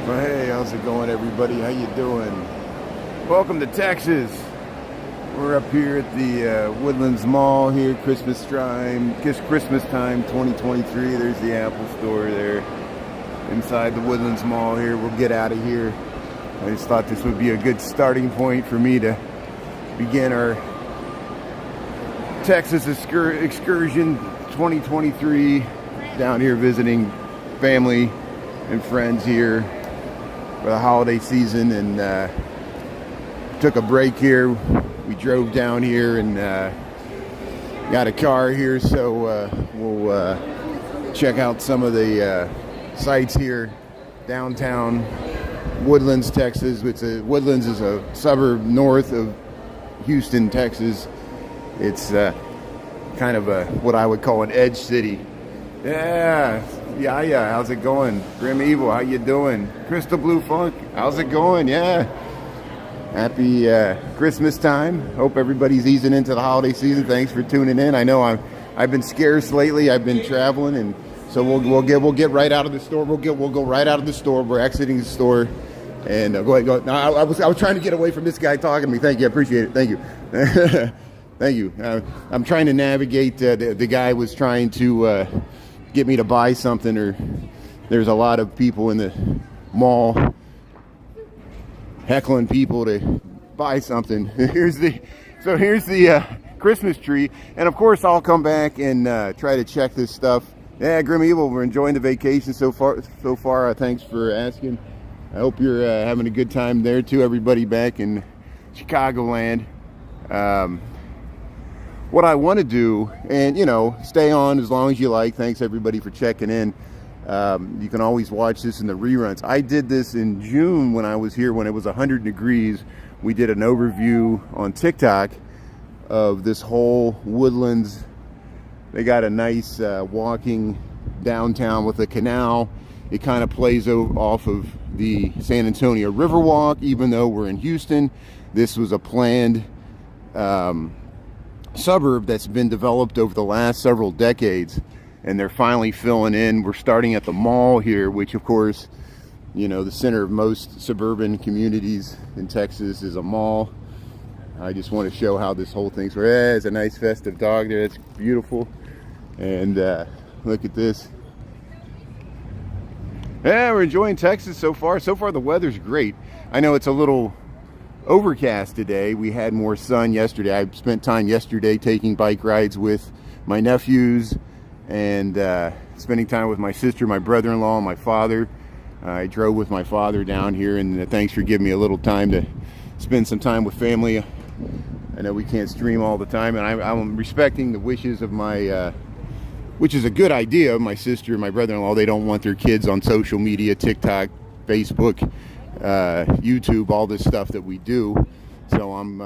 Well, hey, how's it going, everybody? How you doing? Welcome to Texas. We're up here at the Woodlands Mall here, Christmas time 2023. There's the Apple store there inside the Woodlands Mall here. We'll get out of here. I just thought this would be a good starting point for me to begin our Texas excursion 2023 down here visiting family and friends here for the holiday season, and took a break here. We drove down here and got a car here, so we'll check out some of the sites here downtown Woodlands, Texas. Woodlands is a suburb north of Houston, Texas. It's kind of what I would call an edge city. Yeah, how's it going? Grim Evil, how you doing? Crystal Blue Funk, how's it going? Yeah. Happy Christmas time. Hope everybody's easing into the holiday season. Thanks for tuning in. I know I've been scarce lately. I've been traveling, and so we'll get right out of the store. We'll go right out of the store. We're exiting the store, and go ahead. No, I was trying to get away from this guy talking to me. Thank you, I appreciate it. Thank you. Thank you. I'm trying to navigate. The guy was trying to get me to buy something, or there's a lot of people in the mall heckling people to buy something. Here's the Christmas tree, and of course I'll come back and try to check this stuff. Yeah, Grim Evil, we're enjoying the vacation so far. Thanks for asking. I hope you're having a good time there too, everybody back in Chicagoland. What I want to do, and stay on as long as you like. Thanks everybody for checking in. You can always watch this in the reruns. I did this in June when I was here, when it was 100 degrees. We did an overview on TikTok of this whole Woodlands. They got a nice walking downtown with a canal. It kind of plays off of the San Antonio Riverwalk. Even though we're in Houston, this was a planned suburb that's been developed over the last several decades, and they're finally filling in. We're starting at the mall here, which of course, the center of most suburban communities in Texas is a mall. I just want to show how this whole thing's. There's a nice festive dog there. It's beautiful. And look at this. Yeah, we're enjoying Texas so far. So far the weather's great. I know it's a little overcast today. We had more sun yesterday. I spent time yesterday taking bike rides with my nephews and spending time with my sister, my brother-in-law, and my father. I drove with my father down here, and thanks for giving me a little time to spend some time with family. I know we can't stream all the time, and I'm respecting the wishes of my which is a good idea. My sister and my brother-in-law, they don't want their kids on social media, TikTok, Facebook, YouTube, all this stuff that we do. So I'm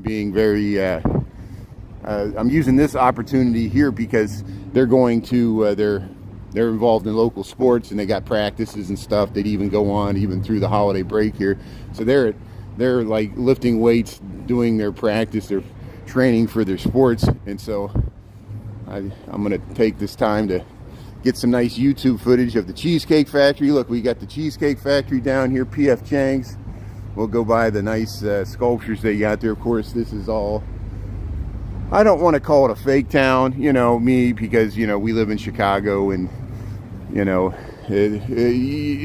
being very I'm using this opportunity here because they're going to they're involved in local sports, and they got practices and stuff that even go on even through the holiday break here. So they're like lifting weights, doing their practice, their training for their sports. And so I'm gonna take this time to get some nice YouTube footage of the Cheesecake Factory. Look, we got the Cheesecake Factory down here, P.F. Chang's. We'll go by the nice sculptures they got there. Of course, this is all, I don't want to call it a fake town, because, we live in Chicago, and,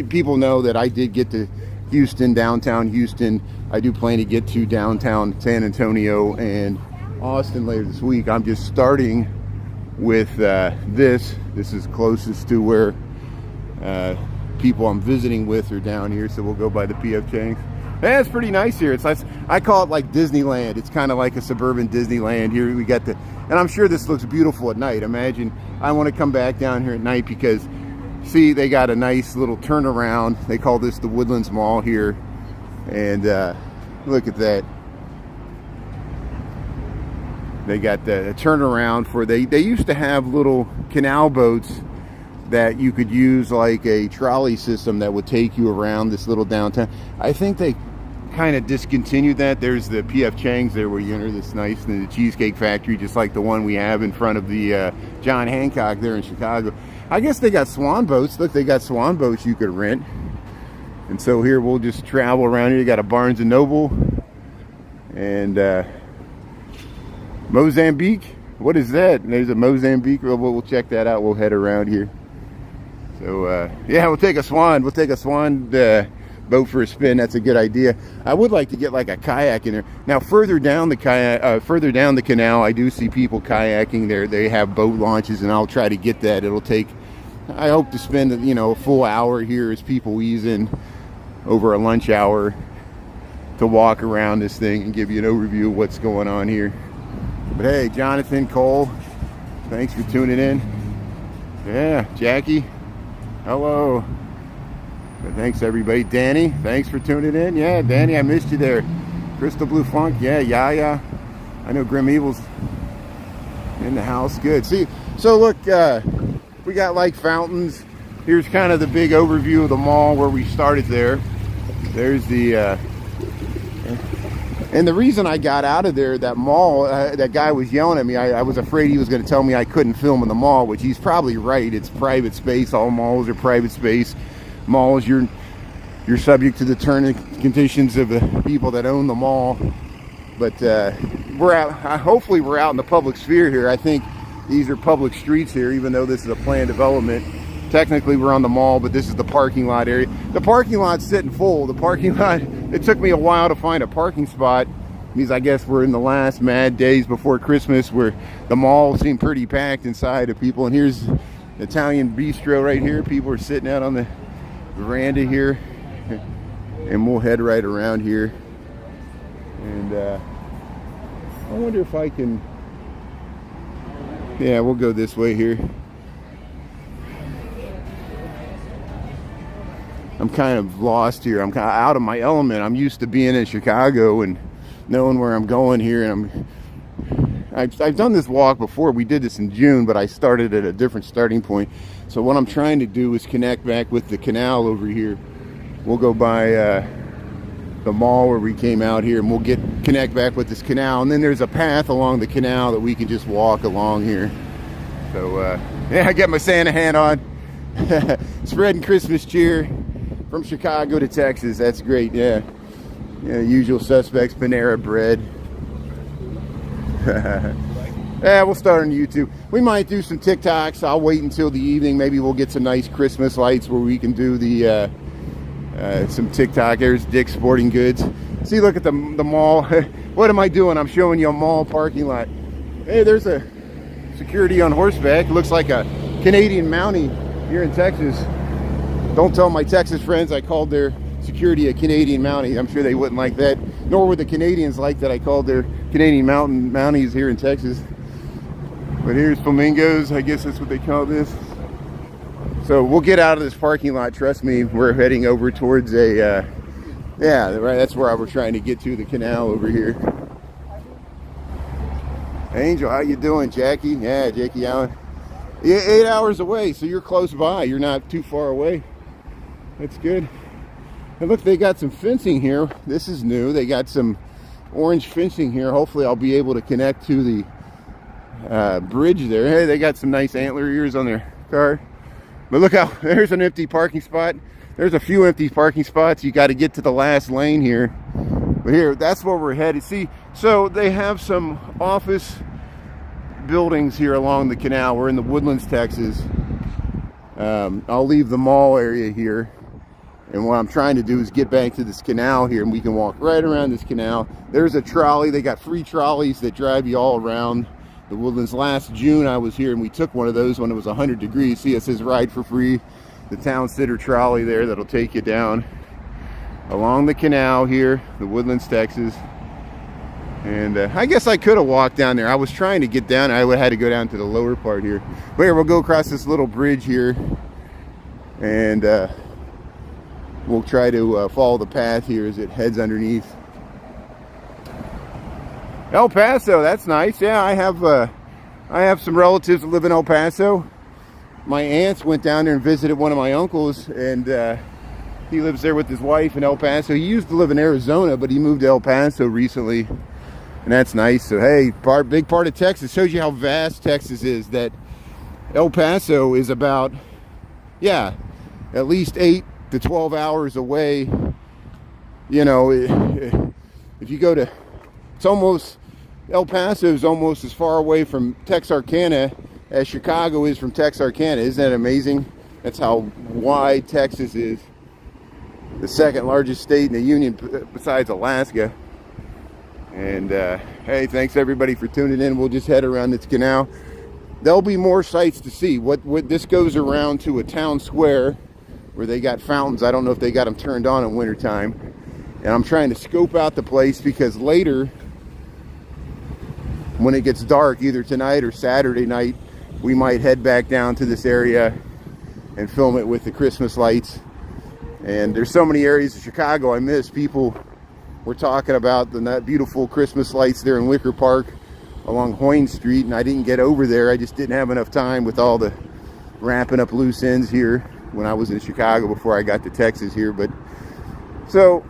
people know that I did get to Houston, downtown Houston. I do plan to get to downtown San Antonio and Austin later this week. I'm just starting with this is closest to where people I'm visiting with are down here, so we'll go by the P.F. Chang's. Yeah, it's pretty nice here. It's nice. I call it like Disneyland. It's kind of like a suburban Disneyland. Here we got and I'm sure this looks beautiful at night. Imagine, I want to come back down here at night because, see, they got a nice little turnaround. They call this the Woodlands Mall here, and look at that. They got the turnaround for, they used to have little canal boats that you could use, like a trolley system that would take you around this little downtown. I think they kind of discontinued that. There's the P.F. Chang's there where you enter this nice, and the Cheesecake Factory, just like the one we have in front of the John Hancock there in Chicago. I guess they got swan boats. Look, they got swan boats you could rent. And so here we'll just travel around here. You got a Barnes and Noble and Mozambique. What is that? And there's a Mozambique. We'll check that out. We'll head around here. So yeah, we'll take a swan. We'll take a swan boat for a spin. That's a good idea. I would like to get like a kayak in there. Now further down the canal, I do see people kayaking there. They have boat launches, and I'll try to get that. It'll take, I hope to spend a full hour here as people ease in over a lunch hour to walk around this thing and give you an overview of what's going on here. But hey, Jonathan, Cole, thanks for tuning in. Yeah, Jackie, hello. But thanks everybody. Danny, thanks for tuning in. Yeah, Danny, I missed you there. Crystal Blue Funk, yeah, Yaya. I know Grim Evil's in the house. Good. See, so look, we got like fountains. Here's kind of the big overview of the mall where we started there. There's the and the reason I got out of there, that mall, that guy was yelling at me. I was afraid he was going to tell me I couldn't film in the mall, which he's probably right. It's private space. All malls are private space. Malls, you're subject to the terms and conditions of the people that own the mall. But we're out. Hopefully, we're out in the public sphere here. I think these are public streets here, even though this is a planned development. Technically, we're on the mall, but this is the parking lot area. The parking lot's sitting full. The parking lot, it took me a while to find a parking spot because I guess we're in the last mad days before Christmas where the mall seemed pretty packed inside of people. And here's the Italian bistro right here. People are sitting out on the veranda here. And we'll head right around here. And I wonder if I can, yeah, we'll go this way here. I'm kind of lost here. I'm kind of out of my element. I'm used to being in Chicago and knowing where I'm going here. And I've done this walk before. We did this in June, but I started at a different starting point. So what I'm trying to do is connect back with the canal over here. We'll go by the mall where we came out here, and we'll connect back with this canal. And then there's a path along the canal that we can just walk along here. So yeah, I got my Santa hat on. Spreading Christmas cheer from Chicago to Texas. That's great. Yeah, usual suspects, Panera Bread. Yeah, we'll start on YouTube. We might do some TikToks. I'll wait until the evening. Maybe we'll get some nice Christmas lights where we can do the some TikTok. There's Dick's Sporting Goods. See, look at the mall. What am I doing? I'm showing you a mall parking lot. Hey, there's a security on horseback. Looks like a Canadian Mountie here in Texas. Don't tell my Texas friends I called their security a Canadian Mountie. I'm sure they wouldn't like that. Nor would the Canadians like that I called their Canadian Mounties here in Texas. But here's flamingos. I guess that's what they call this. So we'll get out of this parking lot. Trust me, we're heading over towards a, yeah, right. That's where we're trying to get to, the canal over here. Angel, how you doing, Jackie? Yeah, Jackie Allen. Yeah, 8 hours away, so you're close by. You're not too far away. That's good. And look, they got some fencing here. This is new. They got some orange fencing here. Hopefully I'll be able to connect to the bridge there. Hey, they got some nice antler ears on their car. But look how, there's an empty parking spot. There's a few empty parking spots. You got to get to the last lane here. But here, that's where we're headed. See, so they have some office buildings here along the canal. We're in the Woodlands, Texas. I'll leave the mall area here. And what I'm trying to do is get back to this canal here, and we can walk right around this canal. There's a trolley. They got free trolleys that drive you all around the Woodlands. Last June I was here and we took one of those when it was 100 degrees. See, it says ride for free. The Town Center trolley there that'll take you down along the canal here, the Woodlands, Texas. And I guess I could have walked down there. I was trying to get down. I would have had to go down to the lower part here. But here, we'll go across this little bridge here, and we'll try to follow the path here as it heads underneath. El Paso, that's nice. Yeah, I have some relatives that live in El Paso. My aunts went down there and visited one of my uncles, and he lives there with his wife in El Paso. He used to live in Arizona, but he moved to El Paso recently, and that's nice. So hey, big part of Texas. Shows you how vast Texas is. That El Paso is about, yeah, at least 8 to 12 hours away. You know, if you go to, it's almost, El Paso is almost as far away from Texarkana as Chicago is from Texarkana. Isn't that amazing? That's how wide Texas is. The second largest state in the union besides Alaska. And hey, thanks everybody for tuning in. We'll just head around this canal. There'll be more sights to see. What this goes around to a town square where they got fountains. I don't know if they got them turned on in wintertime. And I'm trying to scope out the place because later, when it gets dark, either tonight or Saturday night, we might head back down to this area and film it with the Christmas lights. And there's so many areas of Chicago I miss. People were talking about the beautiful Christmas lights there in Wicker Park along Hoyne Street, and I didn't get over there. I just didn't have enough time with all the wrapping up loose ends here when I was in Chicago before I got to Texas here. But so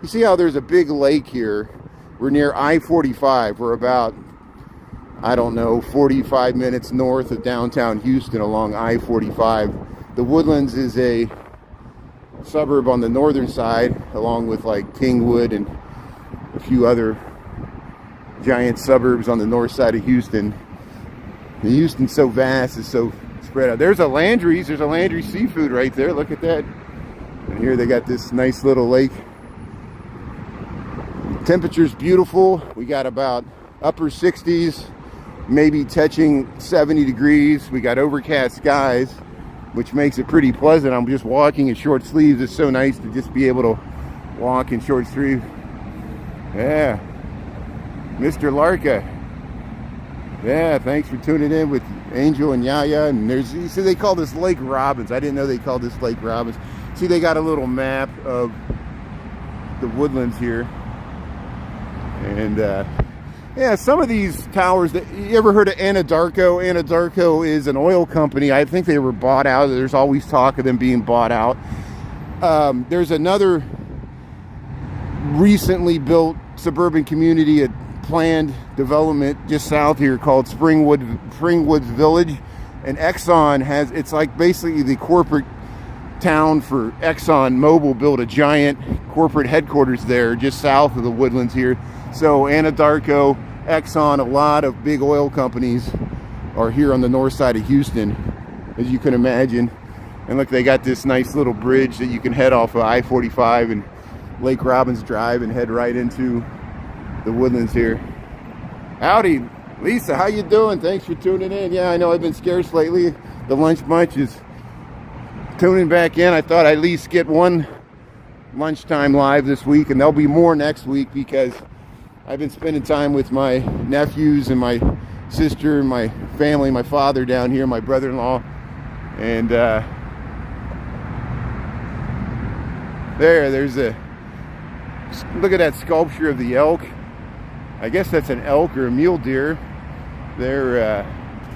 you see how there's a big lake here. We're near I-45. We're about, I don't know, 45 minutes north of downtown Houston along I-45. The Woodlands is a suburb on the northern side, along with like Kingwood and a few other giant suburbs on the north side of Houston. And Houston's so vast, it's so spread out. There's a Landry's. There's a Landry Seafood right there. Look at that. And here they got this nice little lake. Temperature's beautiful. We got about upper 60s, maybe touching 70 degrees. We got overcast skies, which makes it pretty pleasant. I'm just walking in short sleeves. It's so nice to just be able to walk in short sleeves. Yeah. Mr. Larka. Yeah, thanks for tuning in with Angel and Yaya. And there's, you see, they call this Lake Robbins. I didn't know they called this Lake Robbins. See, they got a little map of the Woodlands here. And yeah, some of these towers, you ever heard of Anadarko? Anadarko is an oil company. I think they were bought out. There's always talk of them being bought out. There's another recently built suburban community, a planned development just south here called Springwoods Village. And Exxon has, it's like basically the corporate town for Exxon Mobil built a giant corporate headquarters there just south of the Woodlands here. So Anadarko, Exxon, a lot of big oil companies are here on the north side of Houston, as you can imagine. And look, they got this nice little bridge that you can head off of I-45 and Lake Robbins Drive and head right into the Woodlands here. Howdy, Lisa, how you doing? Thanks for tuning in. Yeah, I know I've been scarce lately. The Lunch Bunch is tuning back in. I thought I'd at least get one lunchtime live this week, and there'll be more next week because I've been spending time with my nephews and my sister and my family, my father down here, my brother-in-law. And there's a, look at that sculpture of the elk. I guess that's an elk or a mule deer. There,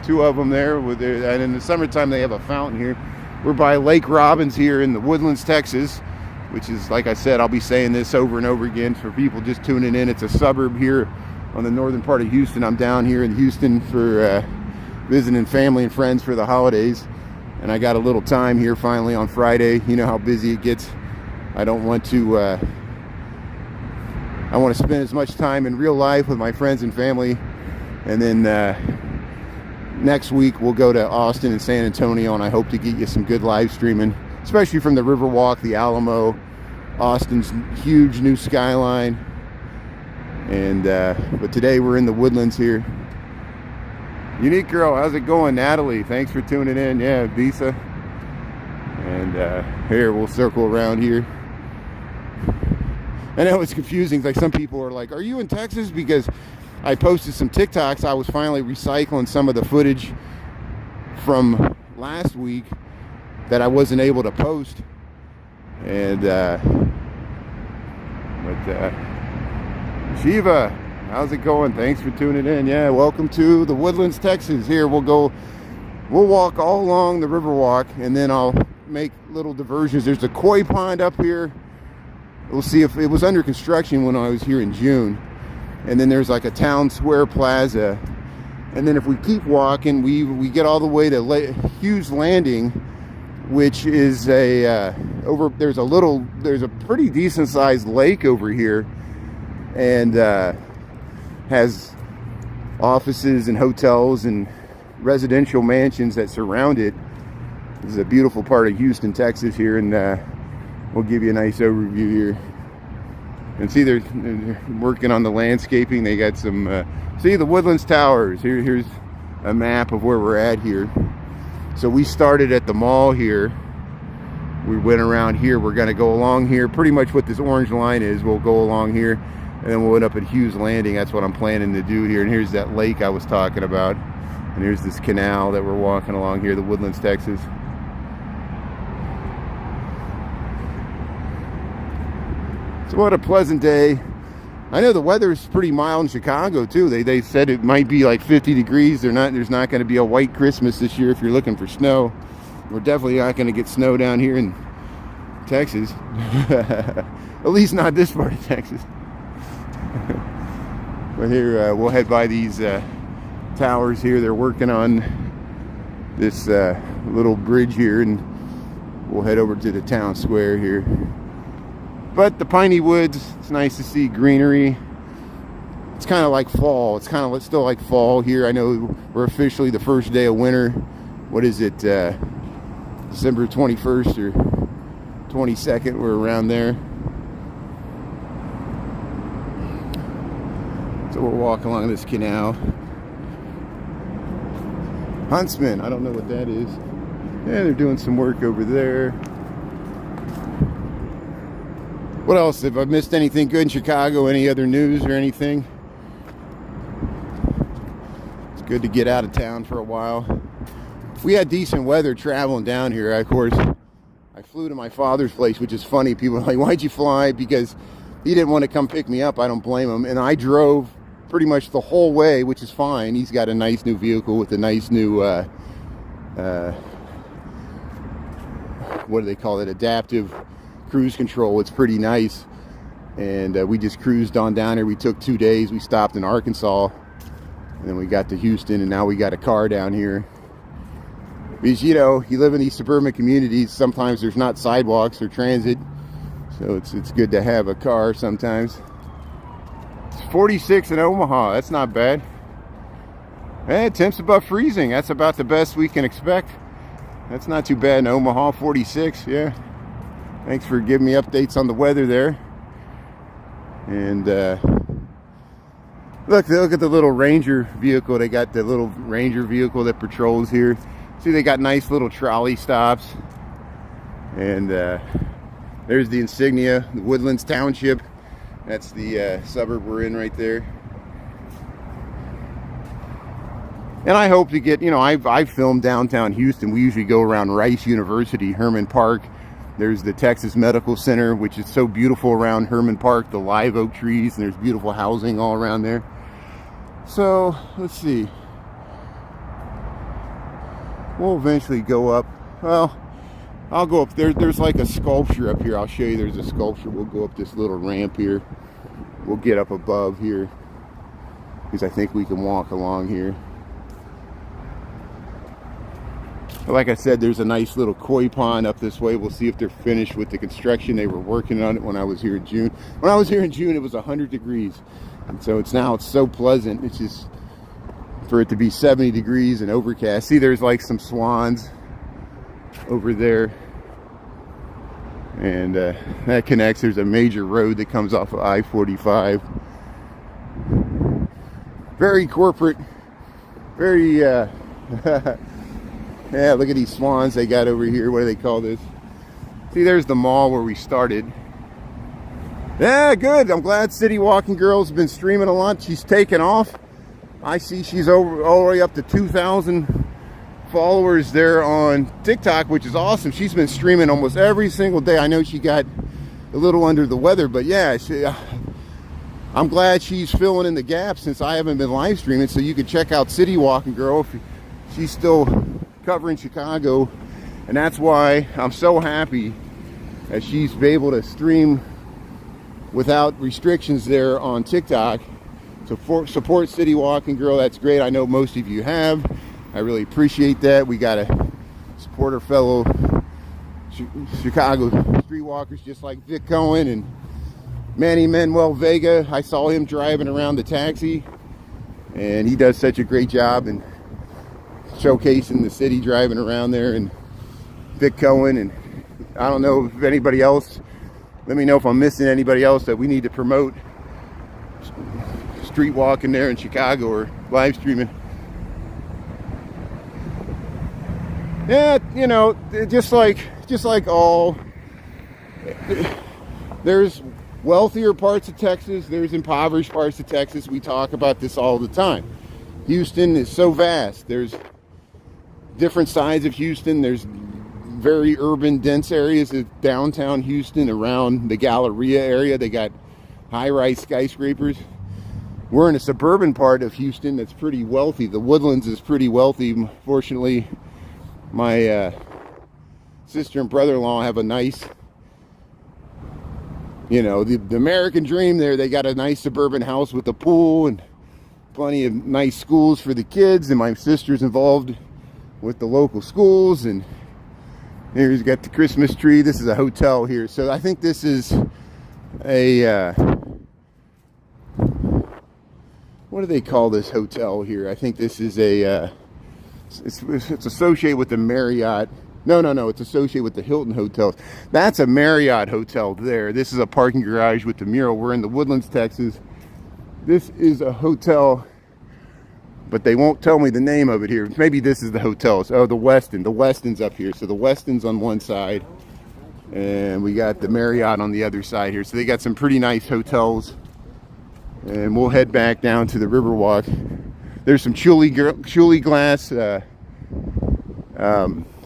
two of them there. And in the summertime, they have a fountain here. We're by Lake Robbins here in the Woodlands, Texas, which is, like I said, I'll be saying this over and over again for people just tuning in. It's a suburb here on the northern part of Houston. I'm down here in Houston for visiting family and friends for the holidays. And I got a little time here finally on Friday. You know how busy it gets. I don't want to, I want to spend as much time in real life with my friends and family. And then next week we'll go to Austin and San Antonio, and I hope to get you some good live streaming, especially from the Riverwalk, the Alamo, Austin's huge new skyline. And but today we're in the Woodlands here. Unique Girl, how's it going? Natalie, thanks for tuning in. Yeah, Visa. And here, we'll circle around here. I know it's confusing. Like, some people are like, are you in Texas? Because I posted some TikToks. I was finally recycling some of the footage from last week that I wasn't able to post. And Shiva, how's it going? Thanks for tuning in. Yeah, welcome to the Woodlands, Texas. Here we'll walk all along the Riverwalk, and then I'll make little diversions. There's a koi pond up here. We'll see if it was under construction when I was here in June. And then there's like a town square plaza. And then if we keep walking, we get all the way to Hughes Landing, which is there's a pretty decent sized lake over here, and has offices and hotels and residential mansions that surround it. This is a beautiful part of Houston, Texas here, and we'll give you a nice overview here. And see, they're working on the landscaping. They got some, see the Woodlands towers. Here's a map of where we're at here. So we started at the mall here. We went around here. We're going to go along here. Pretty much what this orange line is, we'll go along here, and then we'll end up at Hughes Landing. That's what I'm planning to do here. And here's that lake I was talking about. And here's this canal that we're walking along here, the Woodlands, Texas. So what a pleasant day. I know the weather's pretty mild in Chicago too. They said it might be like 50 degrees. There's not going to be a white Christmas this year if you're looking for snow. We're definitely not going to get snow down here in Texas. At least not this part of Texas. But here we'll head by these towers here. They're working on this little bridge here, and we'll head over to the town square here. But the piney woods, it's nice to see greenery. It's kind of like fall. It's kind of still like fall here. I know we're officially the first day of winter. What is it? December 21st or 22nd. We're around there. So we'll walk along this canal. Huntsman, I don't know what that is. Yeah, they're doing some work over there. What else? Have I missed anything good in Chicago? Any other news or anything? It's good to get out of town for a while. We had decent weather traveling down here. Of course, I flew to my father's place, which is funny. People are like, why'd you fly? Because he didn't want to come pick me up. I don't blame him. And I drove pretty much the whole way, which is fine. He's got a nice new vehicle with a nice new, what do they call it? Adaptive cruise control. It's pretty nice. And we just cruised on down here. We took 2 days. We stopped in Arkansas, and then we got to Houston, and now we got a car down here. Because, you know, you live in these suburban communities, sometimes there's not sidewalks or transit, so it's good to have a car sometimes. It's 46 in Omaha. That's not bad. Temps above freezing. That's about the best we can expect. That's not too bad in Omaha. 46, yeah. Thanks for giving me updates on the weather there. And look at the little Ranger vehicle. They got the little Ranger vehicle that patrols here. See, they got nice little trolley stops. And there's the insignia, the Woodlands Township. That's the suburb we're in right there. And I hope to get, you know, I've filmed downtown Houston. We usually go around Rice University, Herman Park. There's the Texas Medical Center, which is so beautiful around Herman Park, the live oak trees, and there's beautiful housing all around there. So, let's see. We'll eventually go up. Well, I'll go up there. There's like a sculpture up here. I'll show you. There's a sculpture. We'll go up this little ramp here. We'll get up above here, because I think we can walk along here. Like I said, there's a nice little koi pond up this way. We'll see if they're finished with the construction. They were working on it when I was here in June. When I was here in June, it was 100 degrees. And so it's so pleasant. It's just, for it to be 70 degrees and overcast. See, there's like some swans over there. And that connects. There's a major road that comes off of I-45. Very corporate. Very, yeah, look at these swans they got over here. What do they call this? See, there's the mall where we started. Yeah, good. I'm glad City Walking Girl's been streaming a lot. She's taken off. I see she's all the way up to 2,000 followers there on TikTok, which is awesome. She's been streaming almost every single day. I know she got a little under the weather, but yeah, I'm glad she's filling in the gap since I haven't been live streaming. So you can check out City Walking Girl if she's still covering Chicago, and that's why I'm so happy that she's able to stream without restrictions there on TikTok. So support City Walking Girl. That's great. I know most of you have. I really appreciate that. We gotta support our fellow Chicago streetwalkers just like Vic Cohen and Manny Manuel Vega. I saw him driving around the taxi, and he does such a great job in showcasing the city driving around there. And Vic Cohen, and I don't know if anybody else, let me know if I'm missing anybody else that we need to promote street walking there in Chicago or live streaming. Yeah, you know, just like all, there's wealthier parts of Texas, there's impoverished parts of Texas. We talk about this all the time. Houston is so vast. There's different sides of Houston. There's very urban, dense areas of downtown Houston around the Galleria area. They got high-rise skyscrapers. We're in a suburban part of Houston that's pretty wealthy. The Woodlands is pretty wealthy. Fortunately, my sister and brother-in-law have a nice, you know, the American dream there. They got a nice suburban house with a pool and plenty of nice schools for the kids. And my sister's involved with the local schools. And here's got the Christmas tree. This is a hotel here. So I think this is a, what do they call this hotel here? I think this is a, it's associated with the Marriott. No, it's associated with the Hilton hotels. That's a Marriott hotel there. This is a parking garage with the mural. We're in the Woodlands, Texas. This is a hotel, but they won't tell me the name of it here. Maybe this is the hotel. Oh, the Westin. The Westin's up here. So the Westin's on one side, and we got the Marriott on the other side here. So they got some pretty nice hotels. And we'll head back down to the Riverwalk. There's some Chuli glass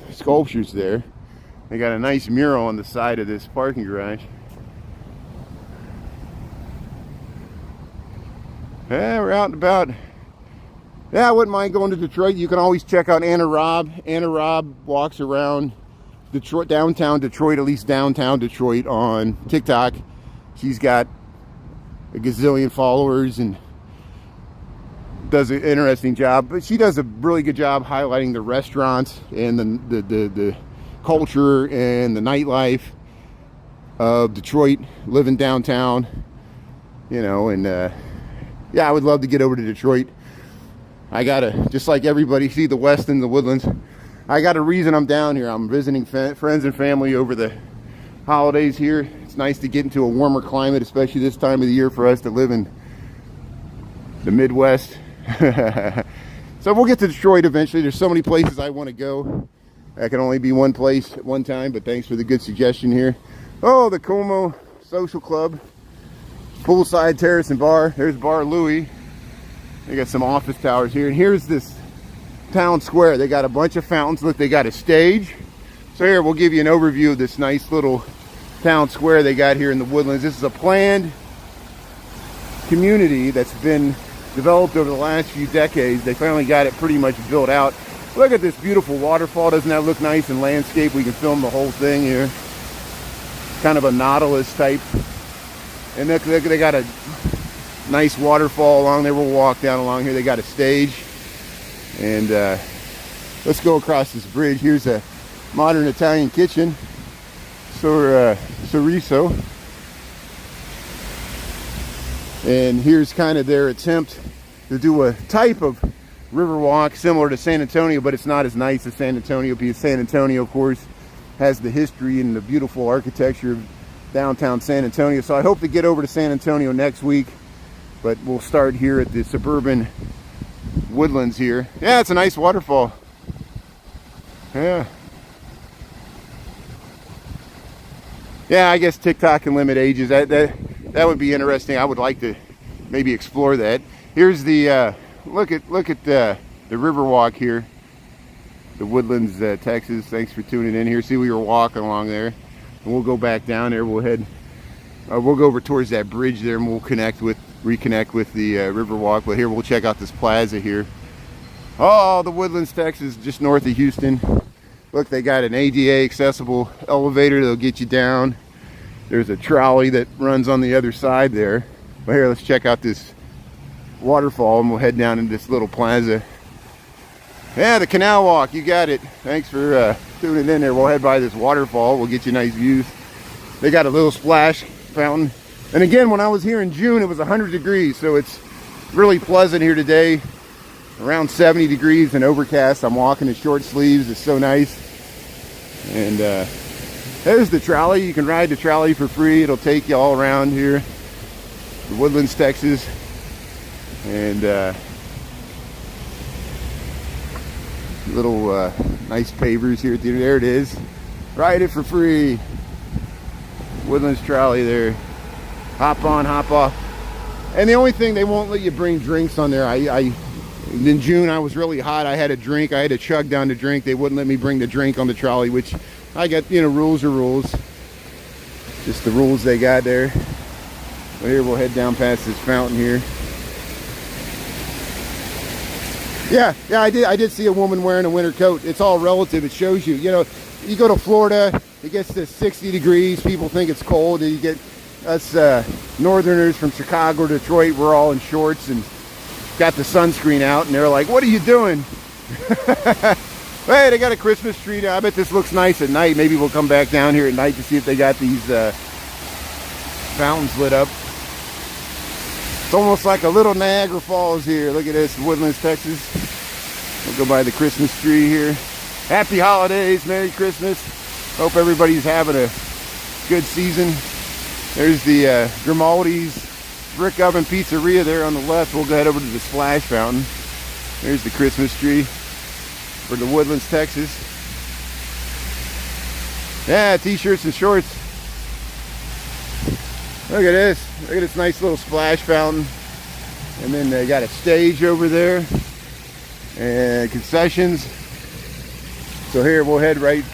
sculptures there. They got a nice mural on the side of this parking garage. Yeah, we're out and about. Yeah, I wouldn't mind going to Detroit. You can always check out Anna Robb. Anna Robb walks around Detroit, downtown Detroit, at least downtown Detroit, on TikTok. She's got a gazillion followers and does an interesting job, but she does a really good job highlighting the restaurants and the culture and the nightlife of Detroit, living downtown, you know. And yeah, I would love to get over to Detroit. I gotta, just like everybody, see the Westin, the Woodlands. I got a reason I'm down here. I'm visiting friends and family over the holidays here. It's nice to get into a warmer climate, especially this time of the year for us to live in the Midwest. So we'll get to Detroit eventually. There's so many places I want to go. That can only be one place at one time, but thanks for the good suggestion here. Oh, the Como Social Club, poolside terrace and bar. There's Bar Louie. They got some office towers here, and here's this town square. They got a bunch of fountains. Look, they got a stage. So here, we'll give you an overview of this nice little town square they got here in the Woodlands. This is a planned community that's been developed over the last few decades. They finally got it pretty much built out. Look at this beautiful waterfall. Doesn't that look nice in landscape? We can film the whole thing here. Kind of a Nautilus type. And look, they got a nice waterfall along there. We'll walk down along here. They got a stage. And let's go across this bridge. Here's a modern Italian kitchen. Chorizo. And here's kind of their attempt to do a type of river walk similar to San Antonio, but it's not as nice as San Antonio, because San Antonio, of course, has the history and the beautiful architecture of downtown San Antonio. So I hope to get over to San Antonio next week, but we'll start here at the suburban Woodlands here. Yeah, it's a nice waterfall. Yeah. Yeah, I guess TikTok can limit ages. That would be interesting. I would like to maybe explore that. Here's the look at the Riverwalk here, the Woodlands, Texas. Thanks for tuning in here. See, we were walking along there, and we'll go back down there. We'll head. We'll go over towards that bridge there, and we'll reconnect with the Riverwalk. But here, we'll check out this plaza here. Oh, the Woodlands, Texas, just north of Houston. Look, they got an ADA accessible elevator that'll get you down. There's a trolley that runs on the other side there. But here, let's check out this waterfall, and we'll head down into this little plaza. Yeah, the canal walk, you got it. Thanks for tuning in there. We'll head by this waterfall. We'll get you nice views. They got a little splash fountain. And again, when I was here in June, it was 100 degrees, so it's really pleasant here today. Around 70 degrees and overcast. I'm walking in short sleeves. It's so nice. And there's the trolley. You can ride the trolley for free. It'll take you all around here, Woodlands, Texas. And little nice pavers here at the end. There it is. Ride it for free. Woodlands trolley there. Hop on, hop off. And the only thing, they won't let you bring drinks on there. In June, I was really hot. I had a drink. I had to chug down the drink. They wouldn't let me bring the drink on the trolley, which I got, you know, rules are rules. Just the rules they got there. But here, we'll head down past this fountain here. Yeah, I did see a woman wearing a winter coat. It's all relative. It shows you, you know, you go to Florida, it gets to 60 degrees. People think it's cold. And you get us northerners from Chicago, Detroit, we're all in shorts and got the sunscreen out, and they're like, what are you doing? Hey, they got a Christmas tree now. I bet this looks nice at night. Maybe we'll come back down here at night to see if they got these fountains lit up. It's almost like a little Niagara Falls here. Look at this, Woodlands, Texas. We'll go by the Christmas tree here. Happy holidays, Merry Christmas. Hope everybody's having a good season. There's the Grimaldi's Brick Oven Pizzeria there on the left. We'll go head over to the splash fountain. There's the Christmas tree for the Woodlands, Texas. Yeah, t-shirts and shorts. Look at this. Look at this nice little splash fountain. And then they got a stage over there and concessions. So here we'll head right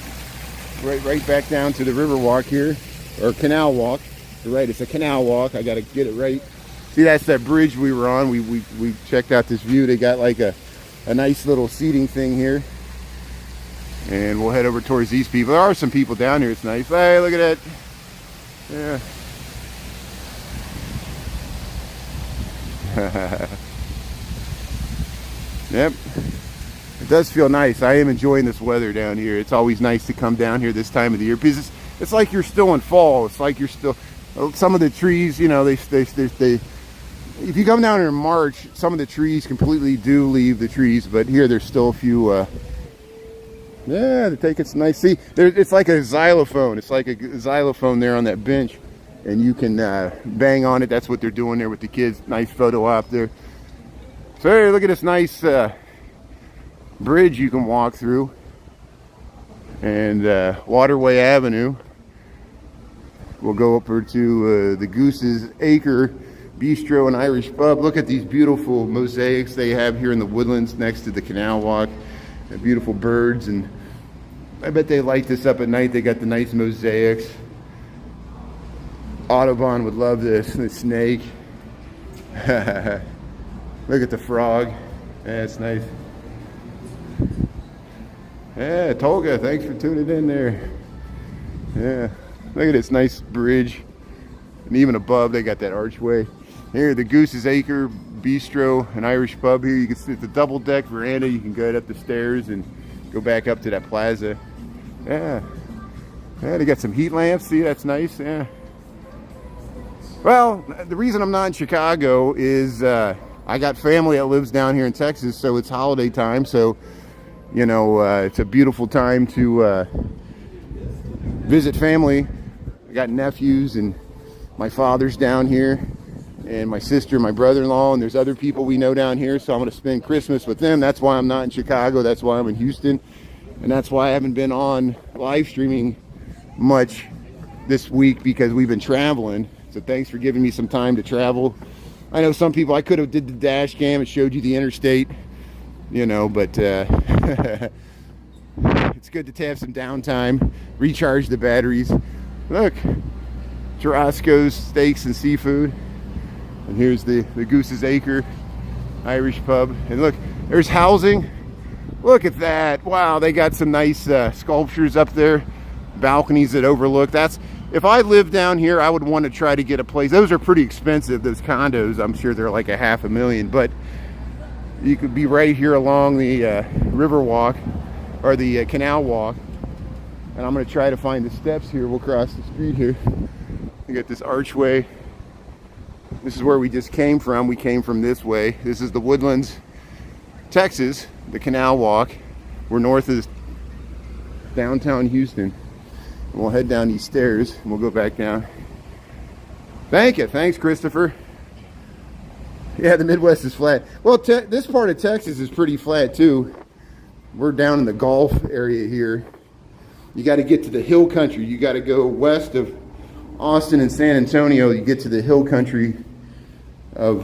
back down to the river walk here, or canal walk. You're right, it's a canal walk. I got to get it right. See, that's that bridge we were on. We checked out this view. They got like a nice little seating thing here. And we'll head over towards these people. There are some people down here. It's nice. Hey, look at that. Yeah. Yep. It does feel nice. I am enjoying this weather down here. It's always nice to come down here this time of the year because it's like you're still in fall. It's like you're still, some of the trees, you know, they if you come down here in March, some of the trees completely do leave the trees, but here there's still a few, yeah, they take it's nice. See, it's like a xylophone. It's like a xylophone there on that bench, and you can bang on it. That's what they're doing there with the kids. Nice photo op there. So here, look at this nice bridge you can walk through, and Waterway Avenue. We'll go over to the Goose's Acre Bistro and Irish Pub. Look at these beautiful mosaics they have here in the Woodlands next to the canal walk. The beautiful birds, and I bet they light this up at night. They got the nice mosaics. Audubon would love this. The snake. Look at the frog. That's nice. Yeah, Tolga, thanks for tuning in there. Yeah, look at this nice bridge. And even above, they got that archway. Here, the Goose's Acre Bistro and Irish Pub here. You can see the double deck veranda. You can go up the stairs and go back up to that plaza. Yeah. Yeah, they got some heat lamps. See, that's nice. Yeah. Well, the reason I'm not in Chicago is I got family that lives down here in Texas, so it's holiday time. So, you know, it's a beautiful time to visit family. I got nephews, and my father's down here, and my sister, my brother-in-law, and there's other people we know down here, so I'm going to spend Christmas with them. That's why I'm not in Chicago. That's why I'm in Houston, and that's why I haven't been on live streaming much this week, because we've been traveling. So thanks for giving me some time to travel. I know some people, I could have did the dash cam and showed you the interstate, you know, but it's good to have some downtime, recharge the batteries. Look, Churrasco's Steaks and Seafood. And here's the Goose's Acre Irish Pub. And look, there's housing. Look at that. Wow, they got some nice sculptures up there. Balconies that overlook. That's, if I lived down here, I would want to try to get a place. Those are pretty expensive, those condos. I'm sure they're like $500,000. But, You could be right here along the river walk or the canal walk. And I'm going to try to find the steps here. We'll cross the street here. We got this archway. This is where we just came from. We came from this way. This is the Woodlands, Texas, the canal walk. We're north of downtown Houston. And we'll head down these stairs and we'll go back down. Thank you. Thanks, Christopher. Yeah, the Midwest is flat. Well, this part of Texas is pretty flat too. We're down in the Gulf area here. You got to get to the hill country. You got to go west of Austin and San Antonio. You get to the hill country of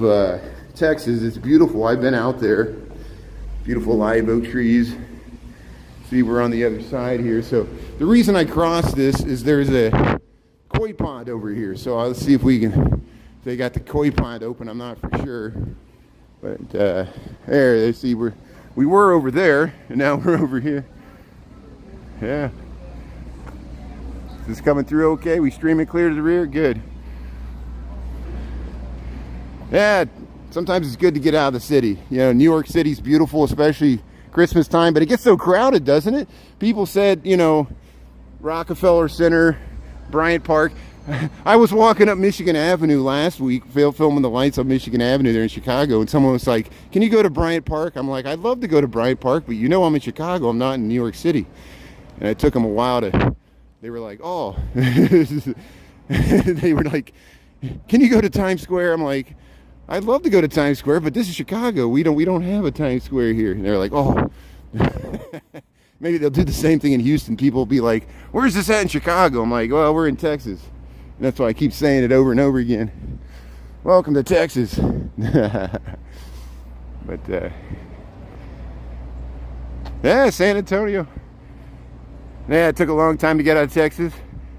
Texas. It's beautiful. I've been out there. Beautiful live oak trees. See, we're on the other side here. So the reason I crossed this is there's a koi pond over here. So let's see if we can, if they got the koi pond open. I'm not for sure. But there, see, we were over there, and now we're over here. Yeah. Is this coming through okay? We streaming clear to the rear? Good. Yeah, sometimes it's good to get out of the city. You know, New York City's beautiful, especially Christmas time, but it gets so crowded, doesn't it? People said, you know, Rockefeller Center, Bryant Park. I was walking up Michigan Avenue last week, filming the lights on Michigan Avenue there in Chicago, and someone was like, can you go to Bryant Park? I'm like, I'd love to go to Bryant Park, but you know I'm in Chicago. I'm not in New York City. And it took them a while to, they were like, oh. They were like, can you go to Times Square? I'm like, I'd love to go to Times Square, but this is Chicago. We don't have a Times Square here. And they're like, oh. Maybe they'll do the same thing in Houston. People will be like, where's this at in Chicago? I'm like, well, we're in Texas. And that's why I keep saying it over and over again. Welcome to Texas. But, yeah, San Antonio. Yeah, it took a long time to get out of Texas.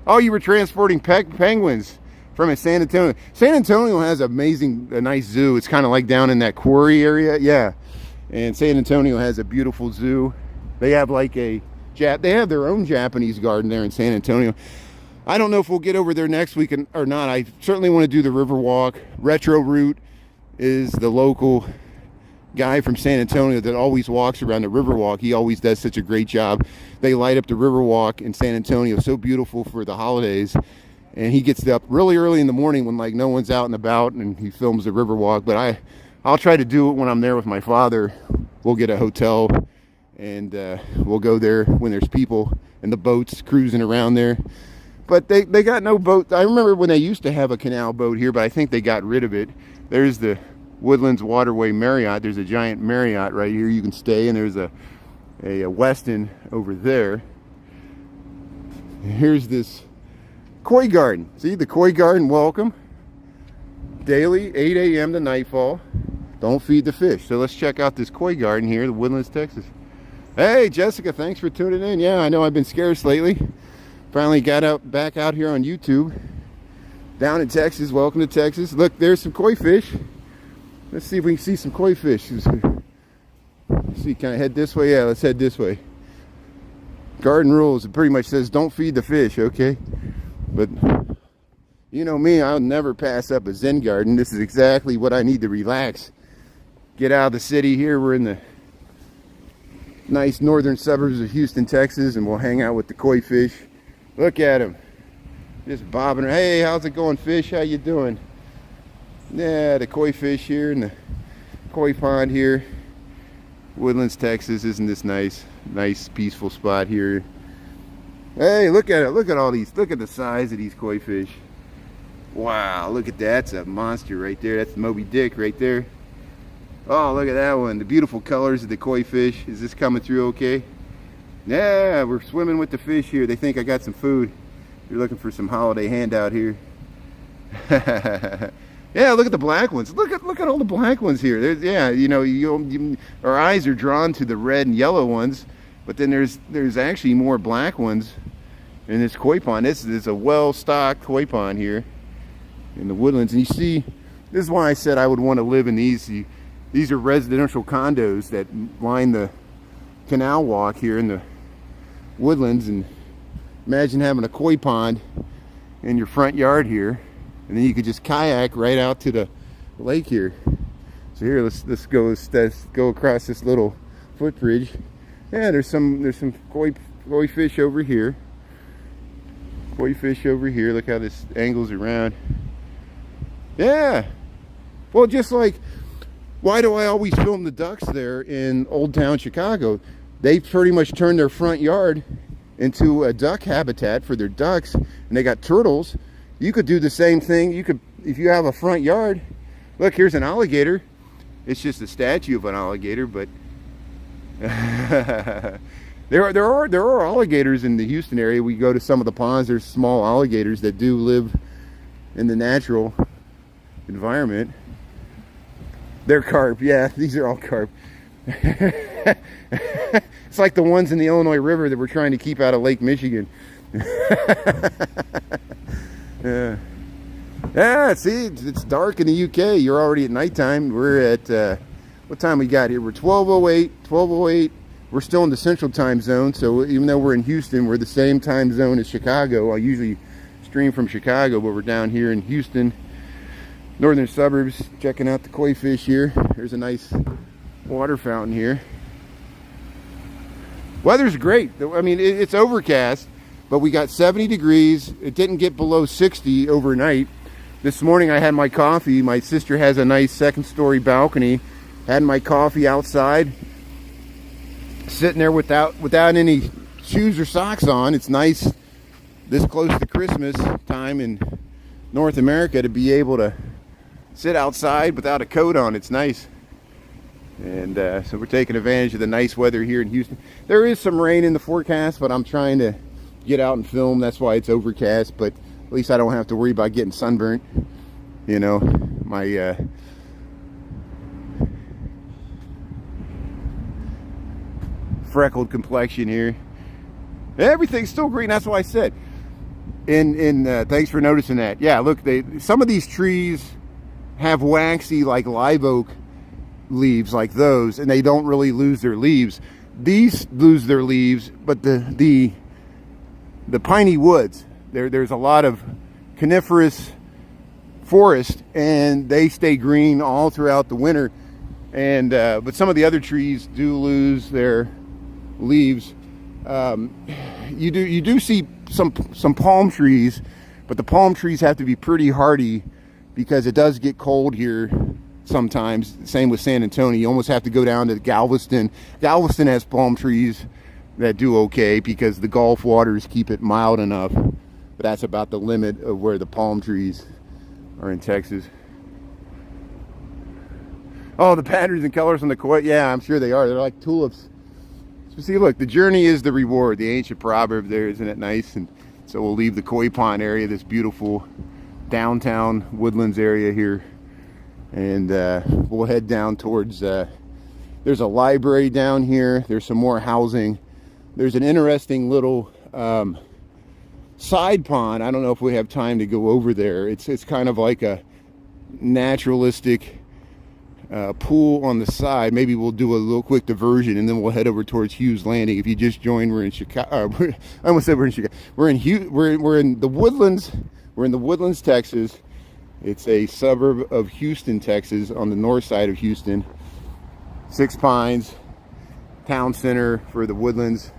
Oh, you were transporting penguins from San Antonio. San Antonio has a nice zoo. It's kind of like down in that quarry area. Yeah. And San Antonio has a beautiful zoo. They have like they have their own Japanese garden there in San Antonio. I don't know if we'll get over there next week or not. I certainly want to do the river walk. Retro Route is the local guy from San Antonio that always walks around the river walk. He always does such a great job. They light up the river walk in San Antonio, so beautiful for the holidays. And he gets up really early in the morning when like no one's out and about, and he films the river walk. But I'll try to do it when I'm there with my father. We'll get a hotel and we'll go there when there's people and the boats cruising around there. But they got no boat. I remember when they used to have a canal boat here, but I think they got rid of it. There's the Woodlands Waterway Marriott. There's a giant Marriott right here you can stay, and there's a Westin over there. And here's this koi garden. See, the koi garden, welcome. Daily, 8 a.m. to nightfall. Don't feed the fish. So let's check out this koi garden here, the Woodlands, Texas. Hey, Jessica, thanks for tuning in. Yeah, I know I've been scarce lately. Finally got back out here on YouTube. Down in Texas. Welcome to Texas. Look, there's some koi fish. Let's see if we can see some koi fish. Let's see, can I head this way? Yeah, let's head this way. Garden rules, it pretty much says don't feed the fish, okay? But you know me, I'll never pass up a Zen garden. This is exactly what I need to relax. Get out of the city here. We're in the nice northern suburbs of Houston, Texas, and we'll hang out with the koi fish. Look at them. Just bobbing. Hey, how's it going, fish? How you doing? Yeah, the koi fish here in the koi pond here. Woodlands, Texas. Isn't this nice? Nice, peaceful spot here. Hey, look at it. Look at all these. Look at the size of these koi fish. Wow, look at that. That's a monster right there. That's Moby Dick right there. Oh, look at that one. The beautiful colors of the koi fish. Is this coming through okay? Yeah, we're swimming with the fish here. They think I got some food. You're looking for some holiday handout here. Yeah, look at the black ones. Look at all the black ones here. There's, yeah, you know, our eyes are drawn to the red and yellow ones, but then there's actually more black ones in this koi pond. This is a well-stocked koi pond here in the Woodlands, and you see, this is why I said I would want to live in these. These are residential condos that line the canal walk here in the Woodlands, and imagine having a koi pond in your front yard here, and then you could just kayak right out to the lake here. So here, let's go across this little footbridge. Yeah, there's some koi fish over here. Koi fish over here. Look how this angles around. Yeah. Well, just like, why do I always film the ducks there in Old Town Chicago? They pretty much turned their front yard into a duck habitat for their ducks, and they got turtles. You could do the same thing. You could, if you have a front yard. Look, here's an alligator. It's just a statue of an alligator, but there are alligators in the Houston area. We go to some of the ponds. There's small alligators that do live in the natural environment. They're carp. Yeah, these are all carp. It's like the ones in the Illinois River that we're trying to keep out of Lake Michigan. Yeah. Yeah, see, it's dark in the UK. You're already at nighttime. We're at, what time we got here? We're 12:08. We're still in the central time zone. So even though we're in Houston, we're the same time zone as Chicago. I usually stream from Chicago, but we're down here in Houston, northern suburbs, checking out the koi fish here. There's a nice water fountain here. Weather's great. I mean, it's overcast, but we got 70 degrees. It didn't get below 60 overnight. This morning I had my coffee. My sister has a nice second-story balcony. Had my coffee outside, sitting there without any shoes or socks on. It's nice this close to Christmas time in North America to be able to sit outside without a coat on. It's nice. And so we're taking advantage of the nice weather here in Houston. There is some rain in the forecast, but I'm trying to get out and film. That's why it's overcast, but at least I don't have to worry about getting sunburnt. You know, my freckled complexion here. Everything's still green. That's what I said. And thanks for noticing that. Yeah, look, some of these trees have waxy, like live oak leaves like those, and they don't really lose their leaves. These lose their leaves, but the piney woods, there's a lot of coniferous forest, and they stay green all throughout the winter. And but some of the other trees do lose their leaves. You do see some palm trees, but the palm trees have to be pretty hardy because it does get cold here sometimes. Same with San Antonio. You almost have to go down to Galveston. Galveston has palm trees that do okay because the Gulf waters keep it mild enough, but that's about the limit of where the palm trees are in Texas. Oh, the patterns and colors on the koi, yeah, I'm sure they are. They're like tulips. So see, look, the journey is the reward. The ancient proverb there, isn't it nice? And so we'll leave the koi pond area, this beautiful downtown Woodlands area here, and we'll head down towards, there's a library down here. There's some more housing. There's an interesting little side pond. I don't know if we have time to go over there. It's kind of like a naturalistic pool on the side. Maybe we'll do a little quick diversion and then we'll head over towards Hughes Landing. If you just joined, we're in Chicago. I almost said we're in Chicago. We're in the Woodlands. We're in the Woodlands, Texas. It's a suburb of Houston, Texas, on the north side of Houston. Six Pines, town center for the Woodlands.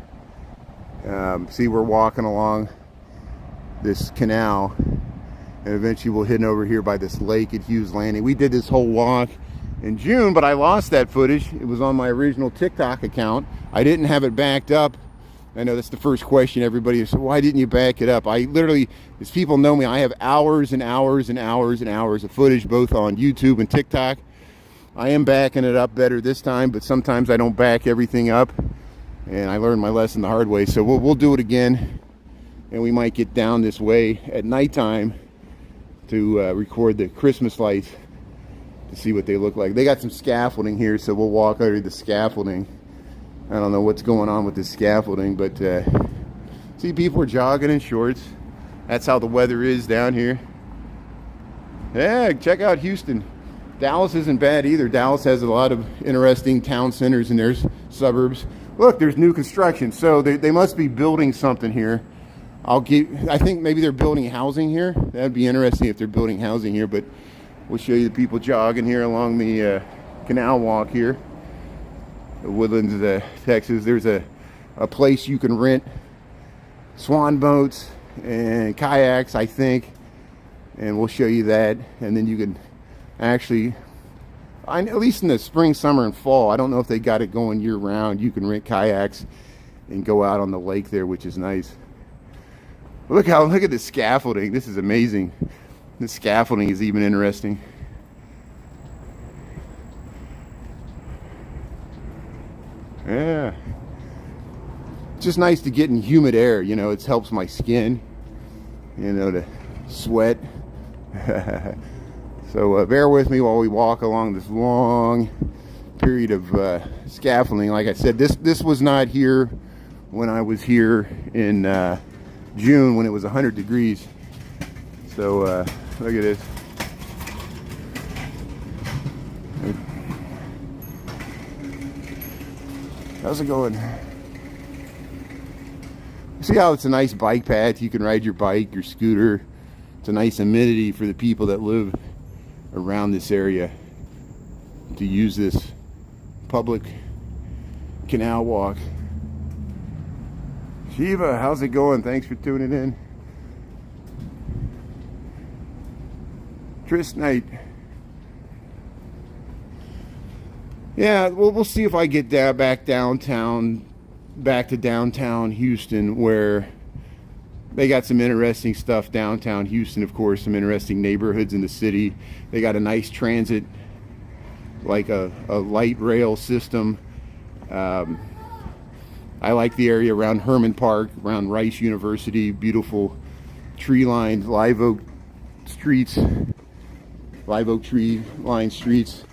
See, we're walking along this canal, and eventually we'll hit over here by this lake at Hughes Landing. We did this whole walk in June, but I lost that footage. It was on my original TikTok account. I didn't have it backed up. I know that's the first question everybody is, why didn't you back it up? I literally, as people know me, I have hours and hours and hours and hours of footage both on YouTube and TikTok. I am backing it up better this time, but sometimes I don't back everything up, and I learned my lesson the hard way. So we'll do it again, and we might get down this way at nighttime to record the Christmas lights to see what they look like. They got some scaffolding here, so we'll walk under the scaffolding. I don't know what's going on with this scaffolding, but see, people are jogging in shorts. That's how the weather is down here. Yeah, check out Houston. Dallas isn't bad either. Dallas has a lot of interesting town centers and there's suburbs. Look, there's new construction, so they must be building something here. I think maybe they're building housing here. That'd be interesting if they're building housing here, but we'll show you the people jogging here along the canal walk here, Woodlands, Texas. There's a place you can rent swan boats and kayaks, I think, and we'll show you that. And then you can actually, at least in the spring, summer, and fall, I don't know if they got it going year round, you can rent kayaks and go out on the lake there, which is nice. Look at this scaffolding. This is amazing. This scaffolding is even interesting. Yeah. Just nice to get in humid air, you know, it helps my skin, you know, to sweat. So bear with me while we walk along this long period of scaffolding. Like I said, this was not here when I was here in June when it was 100 degrees. So look at this. How's it going? See how it's a nice bike path. You can ride your bike, your scooter. It's a nice amenity for the people that live around this area to use this public canal walk. Shiva, how's it going? Thanks for tuning in. Tris Night. Yeah, we'll see if I get back to downtown Houston, where they got some interesting stuff downtown Houston, of course, some interesting neighborhoods in the city. They got a nice transit, like a light rail system. I like the area around Herman Park, around Rice University, beautiful tree-lined live oak tree-lined streets,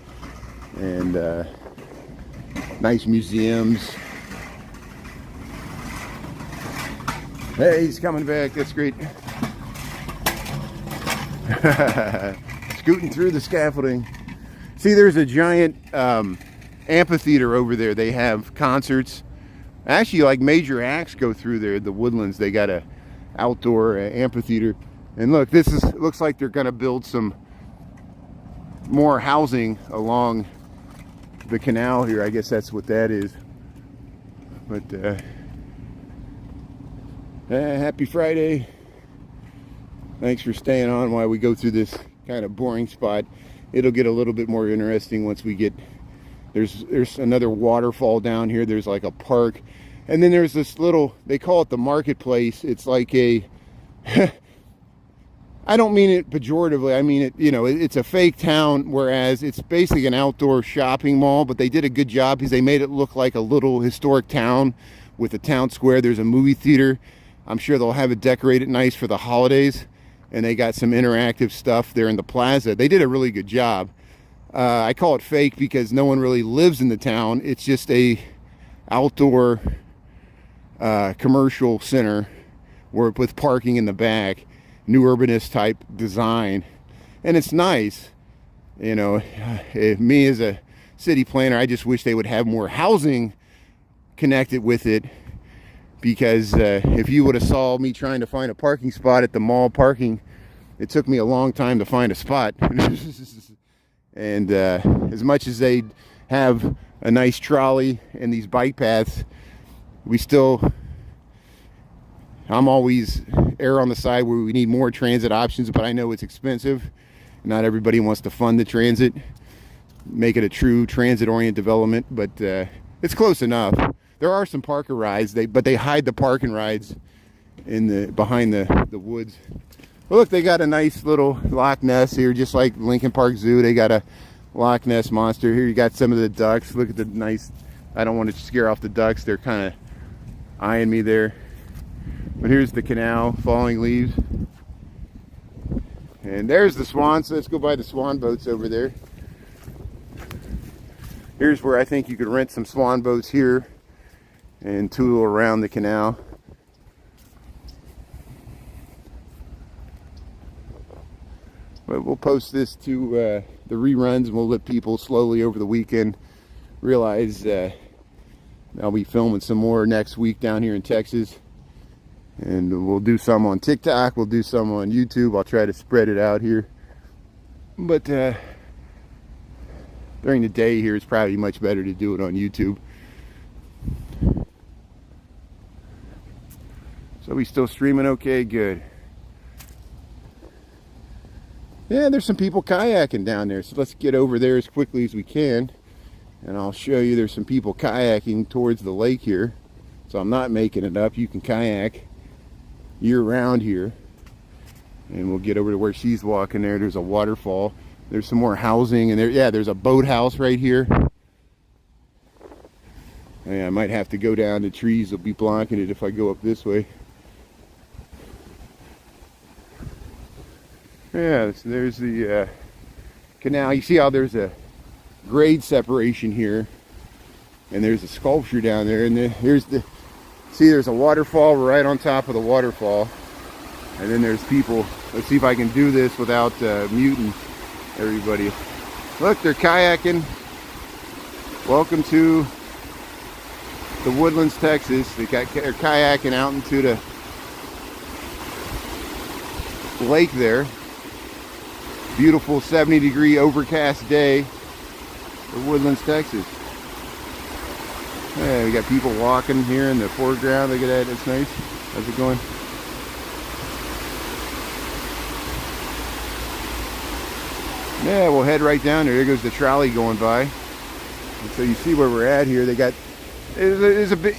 and nice museums. Hey, he's coming back. That's great. Scooting through the scaffolding. See, there's a giant amphitheater over there. They have concerts. Actually, like major acts go through there. The Woodlands, they got a outdoor amphitheater. And look, looks like they're going to build some more housing along the canal here. I guess that's what that is. But happy Friday. Thanks for staying on while we go through this kind of boring spot. It'll get a little bit more interesting once we get, there's another waterfall down here. There's like a park, and then there's this little, they call it the marketplace. It's like a I don't mean it pejoratively. I mean it, you know, it's a fake town, whereas it's basically an outdoor shopping mall, but they did a good job because they made it look like a little historic town with a town square. There's a movie theater. I'm sure they'll have it decorated nice for the holidays, and they got some interactive stuff there in the plaza. They did a really good job. I call it fake because no one really lives in the town. It's just a outdoor commercial center with parking in the back, new urbanist type design, and it's nice. You know, me as a city planner, I just wish they would have more housing connected with it, because if you would have saw me trying to find a parking spot at the mall parking, it took me a long time to find a spot. And as much as they have a nice trolley and these bike paths, I'm always err on the side where we need more transit options, but I know it's expensive. Not everybody wants to fund the transit, make it a true transit-oriented development, but it's close enough. There are some park and rides, but they hide the park and rides behind the woods. Well, look, they got a nice little Loch Ness here, just like Lincoln Park Zoo. They got a Loch Ness monster here. You got some of the ducks. Look at the nice, I don't want to scare off the ducks. They're kind of eyeing me there. But here's the canal, falling leaves. And there's the swans. So let's go by the swan boats over there. Here's where I think you could rent some swan boats here and tool around the canal. But we'll post this to the reruns, and we'll let people slowly over the weekend realize I'll be filming some more next week down here in Texas. And we'll do some on TikTok, we'll do some on YouTube. I'll try to spread it out here. But during the day here, it's probably much better to do it on YouTube. So we still streaming okay? Good. Yeah, there's some people kayaking down there, so let's get over there as quickly as we can, and I'll show you there's some people kayaking towards the lake here. So I'm not making it up. You can kayak year-round here, and we'll get over to where she's walking there. There's a waterfall. There's some more housing, and there's a boathouse right here. Yeah, I might have to go down. The trees will be blocking it if I go up this way. Yeah, so there's the canal. You see how there's a grade separation here, and there's a sculpture down there, and here's there's a waterfall right on top of the waterfall, and then there's people. Let's see if I can do this without muting everybody. Look, they're kayaking. Welcome to the Woodlands, Texas. They're kayaking out into the lake there. Beautiful 70-degree overcast day for Woodlands, Texas. Yeah, we got people walking here in the foreground. Look at that, it's nice. How's it going? Yeah, we'll head right down there. There goes the trolley going by. And so you see where we're at here. They got, there's a bit,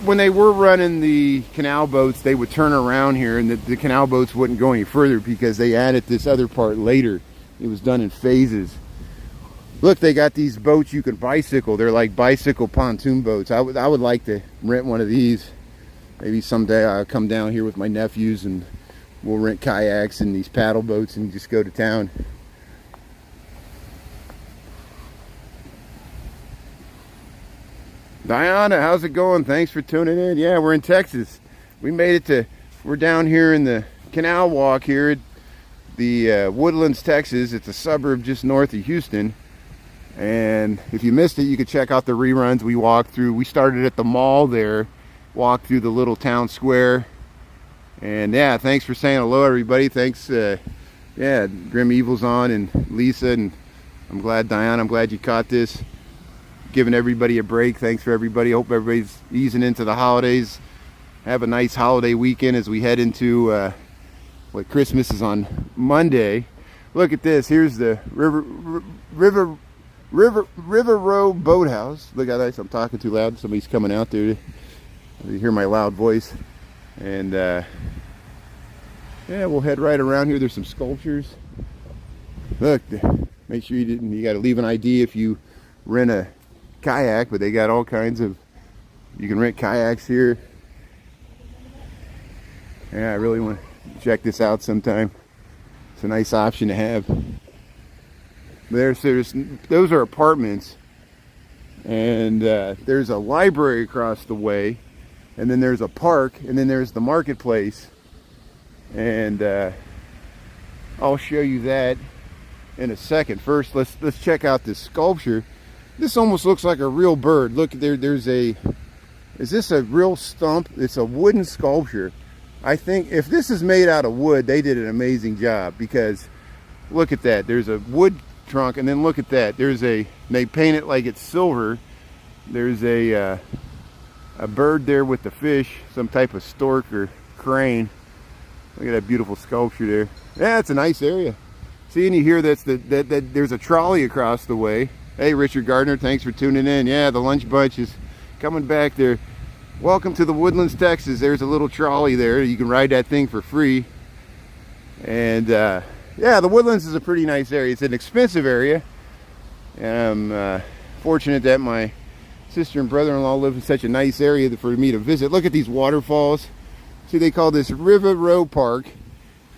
when they were running the canal boats, they would turn around here, and the canal boats wouldn't go any further because they added this other part later. It was done in phases. Look, they got these boats you can bicycle. They're like bicycle pontoon boats. I would like to rent one of these. Maybe someday I'll come down here with my nephews and we'll rent kayaks and these paddle boats and just go to town. Diana, how's it going? Thanks for tuning in. Yeah, we're in Texas. We made it to, we're down here in the canal walk here at the Woodlands, Texas. It's a suburb just north of Houston. And if you missed it, you could check out the reruns. We walked through, we started at the mall there, walked through the little town square. And yeah, thanks for saying hello, everybody. Thanks, yeah, Grim Evil's on, and Lisa, and I'm glad, Diana, I'm glad you caught this. Giving everybody a break. Thanks for everybody. Hope everybody's easing into the holidays. Have a nice holiday weekend as we head into what, Christmas is on Monday. Look at this. Here's the River Row Boathouse. Look how nice. I'm talking too loud. Somebody's coming out there to hear my loud voice. And yeah, we'll head right around here. There's some sculptures. Look, make sure you got to leave an ID if you rent a kayak, but they got all kinds of, you can rent kayaks here. Yeah, I really want to check this out sometime. It's a nice option to have. Those are apartments, and there's a library across the way, and then there's a park, and then there's the marketplace, and I'll show you that in a second. First, let's check out this sculpture. This almost looks like a real bird. Look, there's a, is this a real stump? It's a wooden sculpture. I think if this is made out of wood, they did an amazing job, because look at that. There's a wood trunk, and then look at that. They paint it like it's silver. There's a bird there with the fish, some type of stork or crane. Look at that beautiful sculpture there. Yeah, it's a nice area. See, and you hear that there's a trolley across the way. Hey, Richard Gardner, thanks for tuning in. Yeah, the lunch bunch is coming back there. Welcome to the Woodlands, Texas. There's a little trolley there. You can ride that thing for free. And yeah, the Woodlands is a pretty nice area. It's an expensive area. And I'm fortunate that my sister and brother-in-law live in such a nice area for me to visit. Look at these waterfalls. See, they call this River Row Park.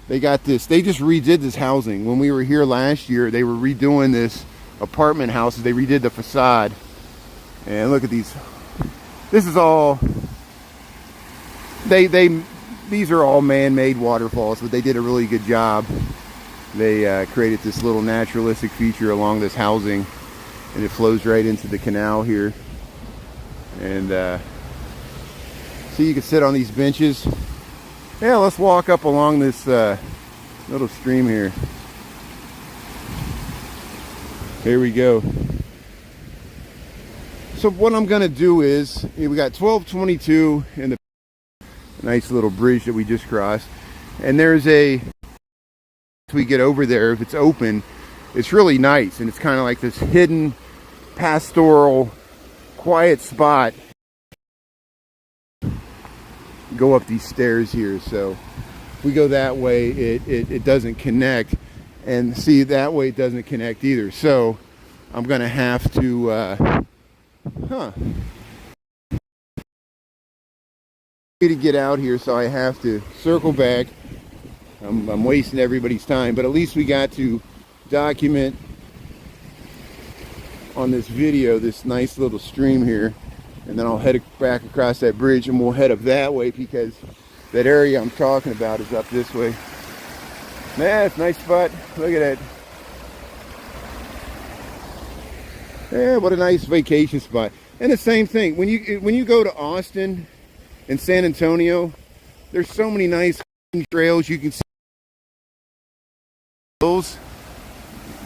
They got this, they just redid this housing. When we were here last year, they were redoing this apartment houses. They redid the facade, and look at these. This is all these are all man-made waterfalls, but they did a really good job. They created this little naturalistic feature along this housing, and it flows right into the canal here. And see, you can sit on these benches. Yeah, let's walk up along this little stream here. Here we go. So what I'm gonna do is, we got 1222 in the nice little bridge that we just crossed, and there's a, we get over there, if it's open, it's really nice, and it's kind of like this hidden pastoral quiet spot. Go up these stairs here, so if we go that way, it doesn't connect, and see, that way it doesn't connect either. So I'm gonna have to to get out here, so I have to circle back. I'm wasting everybody's time, but at least we got to document on this video this nice little stream here, and then I'll head back across that bridge, and we'll head up that way, because that area I'm talking about is up this way. Man, it's a nice spot. Look at that. Yeah, what a nice vacation spot. And the same thing, when you go to Austin and San Antonio, there's so many nice trails you can see.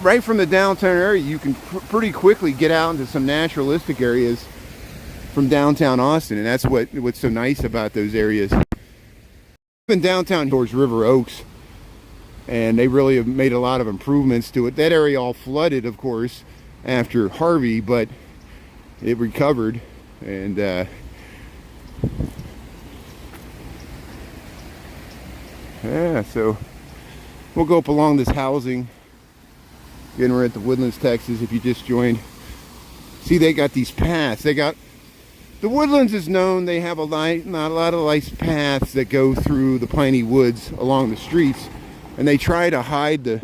Right from the downtown area, you can pretty quickly get out into some naturalistic areas from downtown Austin, and that's what's so nice about those areas. Even downtown towards River Oaks, and they really have made a lot of improvements to it. That area all flooded, of course, after Harvey, but it recovered, and yeah, so we'll go up along this housing. Again, we're at the Woodlands, Texas, if you just joined. See, they got these paths. They got, the Woodlands is known, they have not a lot of nice paths that go through the piney woods along the streets, and they try to hide the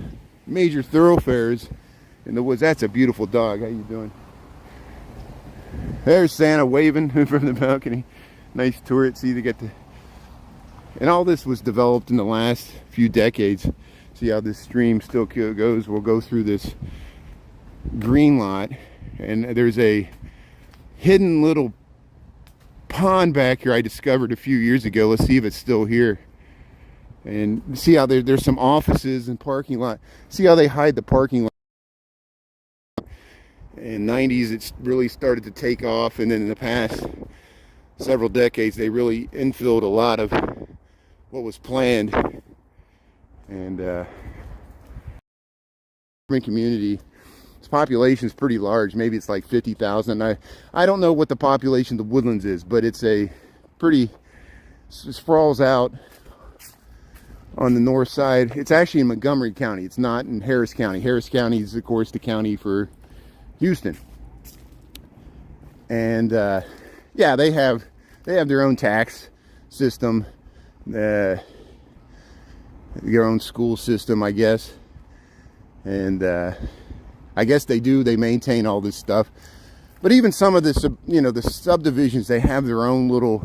major thoroughfares in the woods. That's a beautiful dog. How you doing? There's Santa waving from the balcony. Nice turret. See, they get the, and all this was developed in the last few decades. See how this stream still goes. We'll go through this green lot, and there's a hidden little pond back here I discovered a few years ago. Let's see if it's still here. And see how there's some offices and parking lot. See how they hide the parking lot. In the 90s, it's really started to take off, and then in the past several decades, they really infilled a lot of what was planned. And community, its population is pretty large. Maybe it's like 50,000. I don't know what the population of the Woodlands is, but it's a pretty, it sprawls out on the north side. It's actually in Montgomery County. It's not in Harris County. Harris County is, of course, the county for Houston. And yeah, they have their own tax system, their own school system, I guess. And I guess they maintain all this stuff. But even some of the, the subdivisions, they have their own little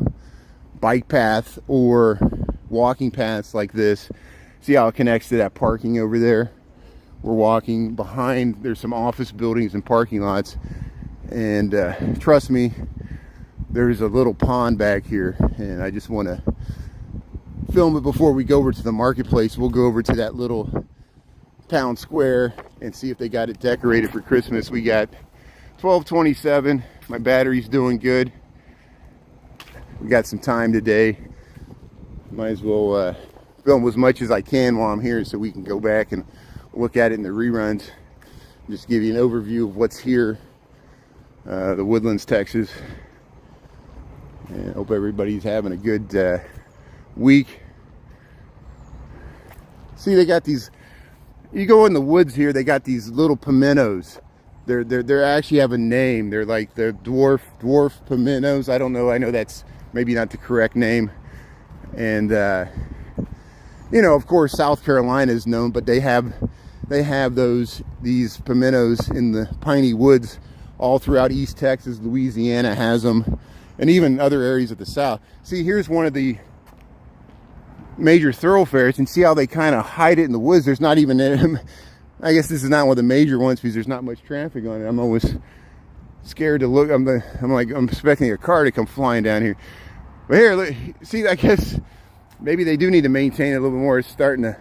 bike path or walking paths like this. See how it connects to that parking over there? We're walking behind, there's some office buildings and parking lots. And trust me, there's a little pond back here, and I just want to film it before we go over to the marketplace. We'll go over to that little town square and see if they got it decorated for Christmas. We got 12:27. My battery's doing good. We got some time today. Might as well film as much as I can while I'm here, so we can go back and look at it in the reruns. Just give you an overview of what's here, the Woodlands, Texas. And I hope everybody's having a good week. See, they got these, you go in the woods here, they got these little pimentos. They're actually have a name. They're like the dwarf pimentos. I don't know. I know that's maybe not the correct name. And of course, South Carolina is known, but they have these pimentos in the piney woods all throughout East Texas. Louisiana has them, and even other areas of the South. See, here's one of the major thoroughfares, and see how they kind of hide it in the woods. There's not even, I guess this is not one of the major ones because there's not much traffic on it. I'm always scared to look. I'm expecting a car to come flying down here. But here, look, see, I guess maybe they do need to maintain it a little bit more. It's starting to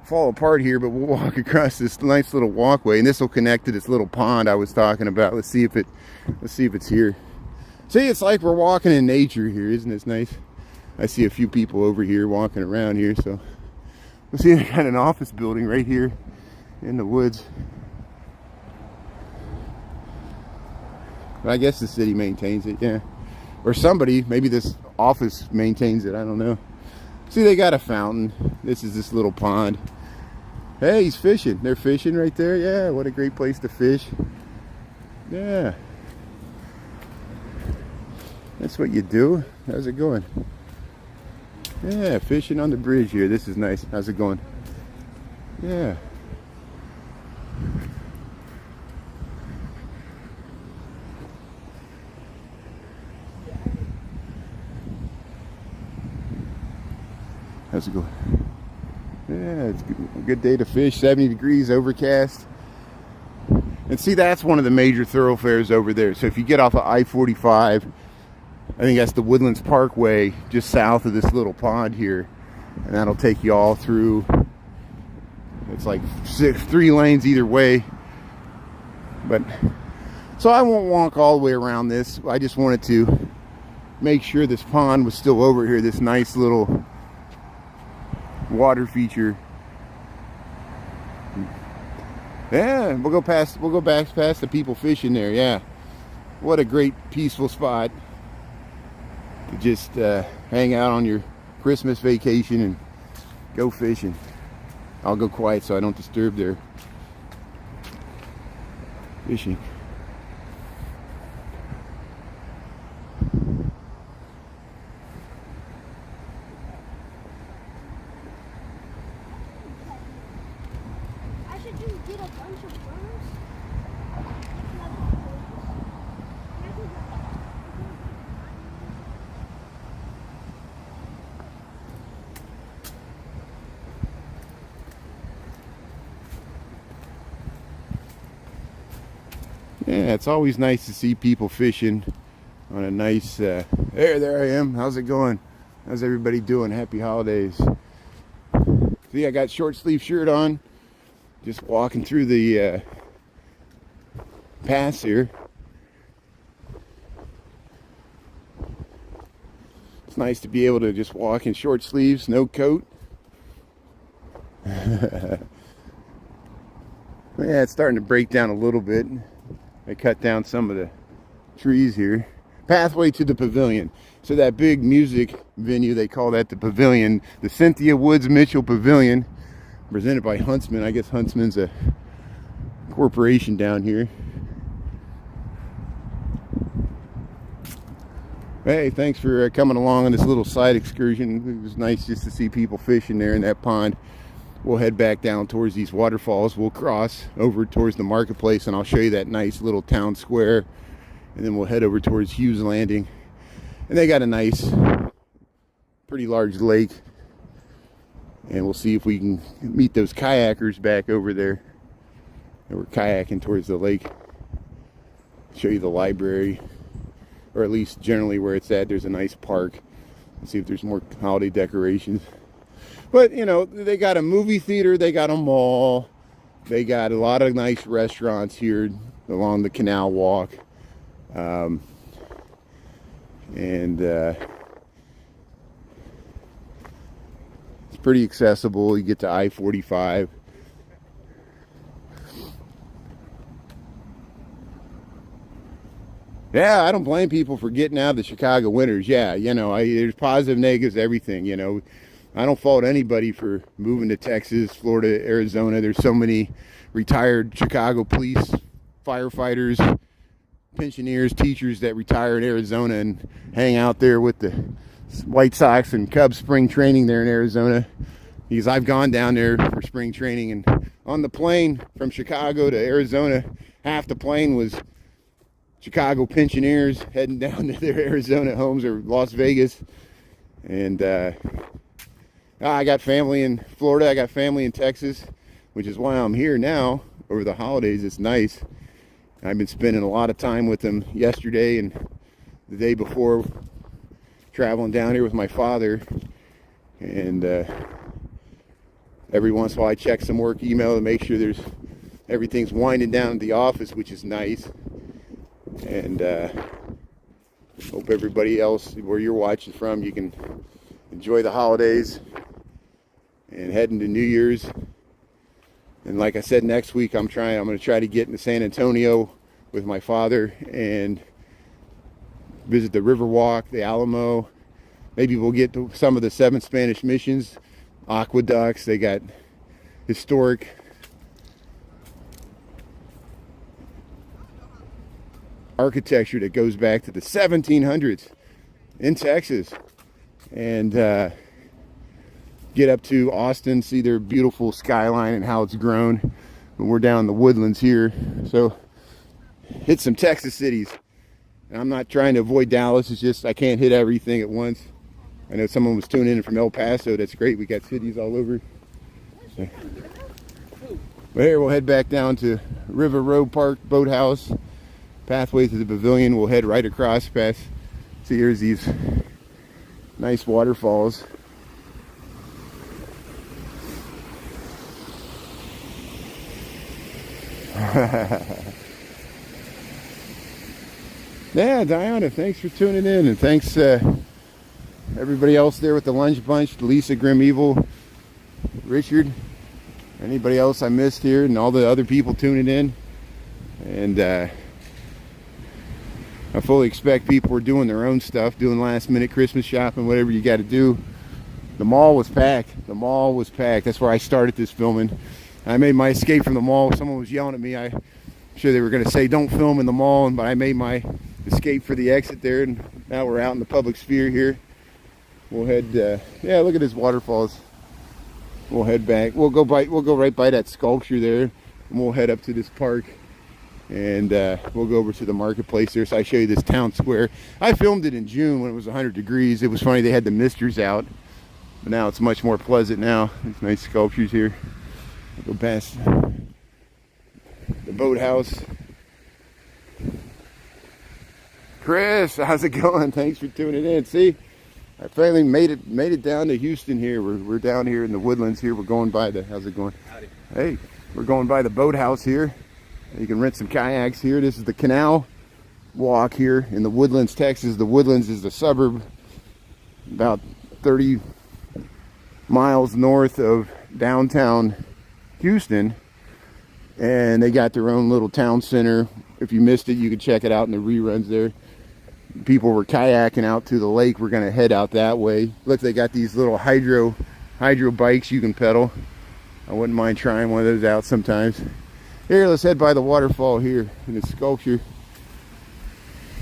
fall apart here, but we'll walk across this nice little walkway, and this will connect to this little pond I was talking about. Let's see if it's here. See, it's like we're walking in nature here. Isn't this nice? I see a few people over here walking around here, so let's see. They got an office building right here in the woods. I guess the city maintains it, yeah. Or somebody, maybe this office maintains it, I don't know. See, they got a fountain. This is this little pond. Hey, he's fishing. They're fishing right there. Yeah, what a great place to fish. Yeah. That's what you do. How's it going? Yeah, fishing on the bridge here. This is nice. How's it going? Yeah. How's it going? Yeah, it's a good day to fish. 70 degrees, overcast. And see, that's one of the major thoroughfares over there. So if you get off of I-45, I think that's the Woodlands Parkway, just south of this little pond here. And that'll take you all through. It's like 3 lanes either way. But so I won't walk all the way around this. I just wanted to make sure this pond was still over here. This nice little water feature. Yeah, we'll go back past the people fishing there. Yeah, what a great peaceful spot to just hang out on your Christmas vacation and go fishing. I'll go quiet so I don't disturb their fishing. Get a bunch of worms. Yeah, it's always nice to see people fishing on a nice there I am. How's it going? How's everybody doing? Happy holidays. See, I got short sleeve shirt on, just walking through the pass here. It's nice to be able to just walk in short sleeves, no coat. Yeah, it's starting to break down a little bit. I cut down some of the trees here. Pathway to the pavilion. So that big music venue, they call that the pavilion, the Cynthia Woods Mitchell Pavilion, presented by Huntsman. I guess Huntsman's a corporation down here. Hey, thanks for coming along on this little side excursion. It was nice just to see people fishing there in that pond. We'll head back down towards these waterfalls. We'll cross over towards the marketplace, and I'll show you that nice little town square. And then we'll head over towards Hughes Landing. And they got a nice, pretty large lake. And we'll see if we can meet those kayakers back over there. And we're kayaking towards the lake. Show you the library, or at least generally where it's at. There's a nice park. Let's see if there's more holiday decorations. But, you know, they got a movie theater, they got a mall, they got a lot of nice restaurants here along the canal walk. It's pretty accessible. You get to I-45. Yeah, I don't blame people for getting out of the Chicago winters. Yeah, you know, there's positive, negatives, everything, you know. I don't fault anybody for moving to Texas, Florida, Arizona. There's so many retired Chicago police, firefighters, pensioners, teachers that retire in Arizona and hang out there with the White Sox and Cubs spring training there in Arizona. Because I've gone down there for spring training, and on the plane from Chicago to Arizona, half the plane was Chicago pensioners heading down to their Arizona homes or Las Vegas. And I got family in Florida, I got family in Texas, which is why I'm here now over the holidays. It's nice. I've been spending a lot of time with them yesterday and the day before, traveling down here with my father. And Every once in a while I check some work email to make sure everything's winding down at the office, which is nice. And hope everybody else, where you're watching from, you can enjoy the holidays and head into New Year's. And like I said, next week I'm going to try to get into San Antonio with my father and visit the Riverwalk, the Alamo. Maybe we'll get to some of the 7 Spanish missions, aqueducts. They got historic architecture that goes back to the 1700s in Texas. And get up to Austin, see their beautiful skyline and how it's grown. And we're down in the Woodlands here, so hit some Texas cities. And I'm not trying to avoid Dallas, it's just I can't hit everything at once. I know someone was tuning in from El Paso. That's great, we got cities all over. So. But here we'll head back down to River Road Park Boathouse, pathway to the pavilion. We'll head right across past. See, here's these nice waterfalls. Yeah, Diana, thanks for tuning in, and thanks everybody else there with the lunch bunch, Lisa Grim Evil, Richard, anybody else I missed here, and all the other people tuning in. And I fully expect people are doing their own stuff, doing last minute Christmas shopping, whatever you got to do. The mall was packed. The mall was packed. That's where I started this filming. I made my escape from the mall. Someone was yelling at me. I'm sure they were going to say don't film in the mall, but I made my escape for the exit there, and now we're out in the public sphere here. We'll head yeah, look at these waterfalls. We'll head back. We'll go right by that sculpture there, and we'll head up to this park, and we'll go over to the marketplace there, so I show you this town square. I filmed it in June when it was 100 degrees. It was funny, they had the misters out, but now it's much more pleasant now. These nice sculptures here. We'll go past the boathouse. Chris, how's it going? Thanks for tuning in. See, I finally made it down to Houston here. We're down here in the Woodlands here. We're going by the, how's it going? Howdy. Hey, we're going by the boathouse here. You can rent some kayaks here. This is the canal walk here in the Woodlands, Texas. The Woodlands is the suburb about 30 miles north of downtown Houston, and they got their own little town center. If you missed it, you could check it out in the reruns there. People were kayaking out to the lake. We're gonna head out that way. Look, they got these little hydro bikes you can pedal. I wouldn't mind trying one of those out sometimes. Here, let's head by the waterfall here in the sculpture.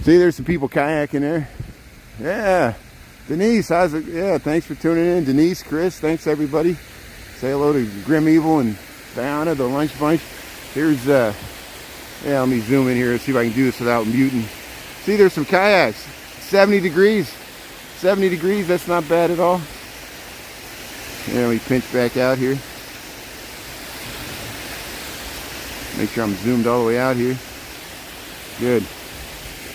See, there's some people kayaking there. Yeah, Denise, how's it? Yeah, thanks for tuning in. Denise, Chris, thanks everybody. Say hello to Grim Evil and Diana, the lunch bunch. Here's yeah, let me zoom in here and see if I can do this without muting. See, there's some kayaks. 70 degrees. 70 degrees, that's not bad at all. Yeah, let me pinch back out here. Make sure I'm zoomed all the way out here. Good.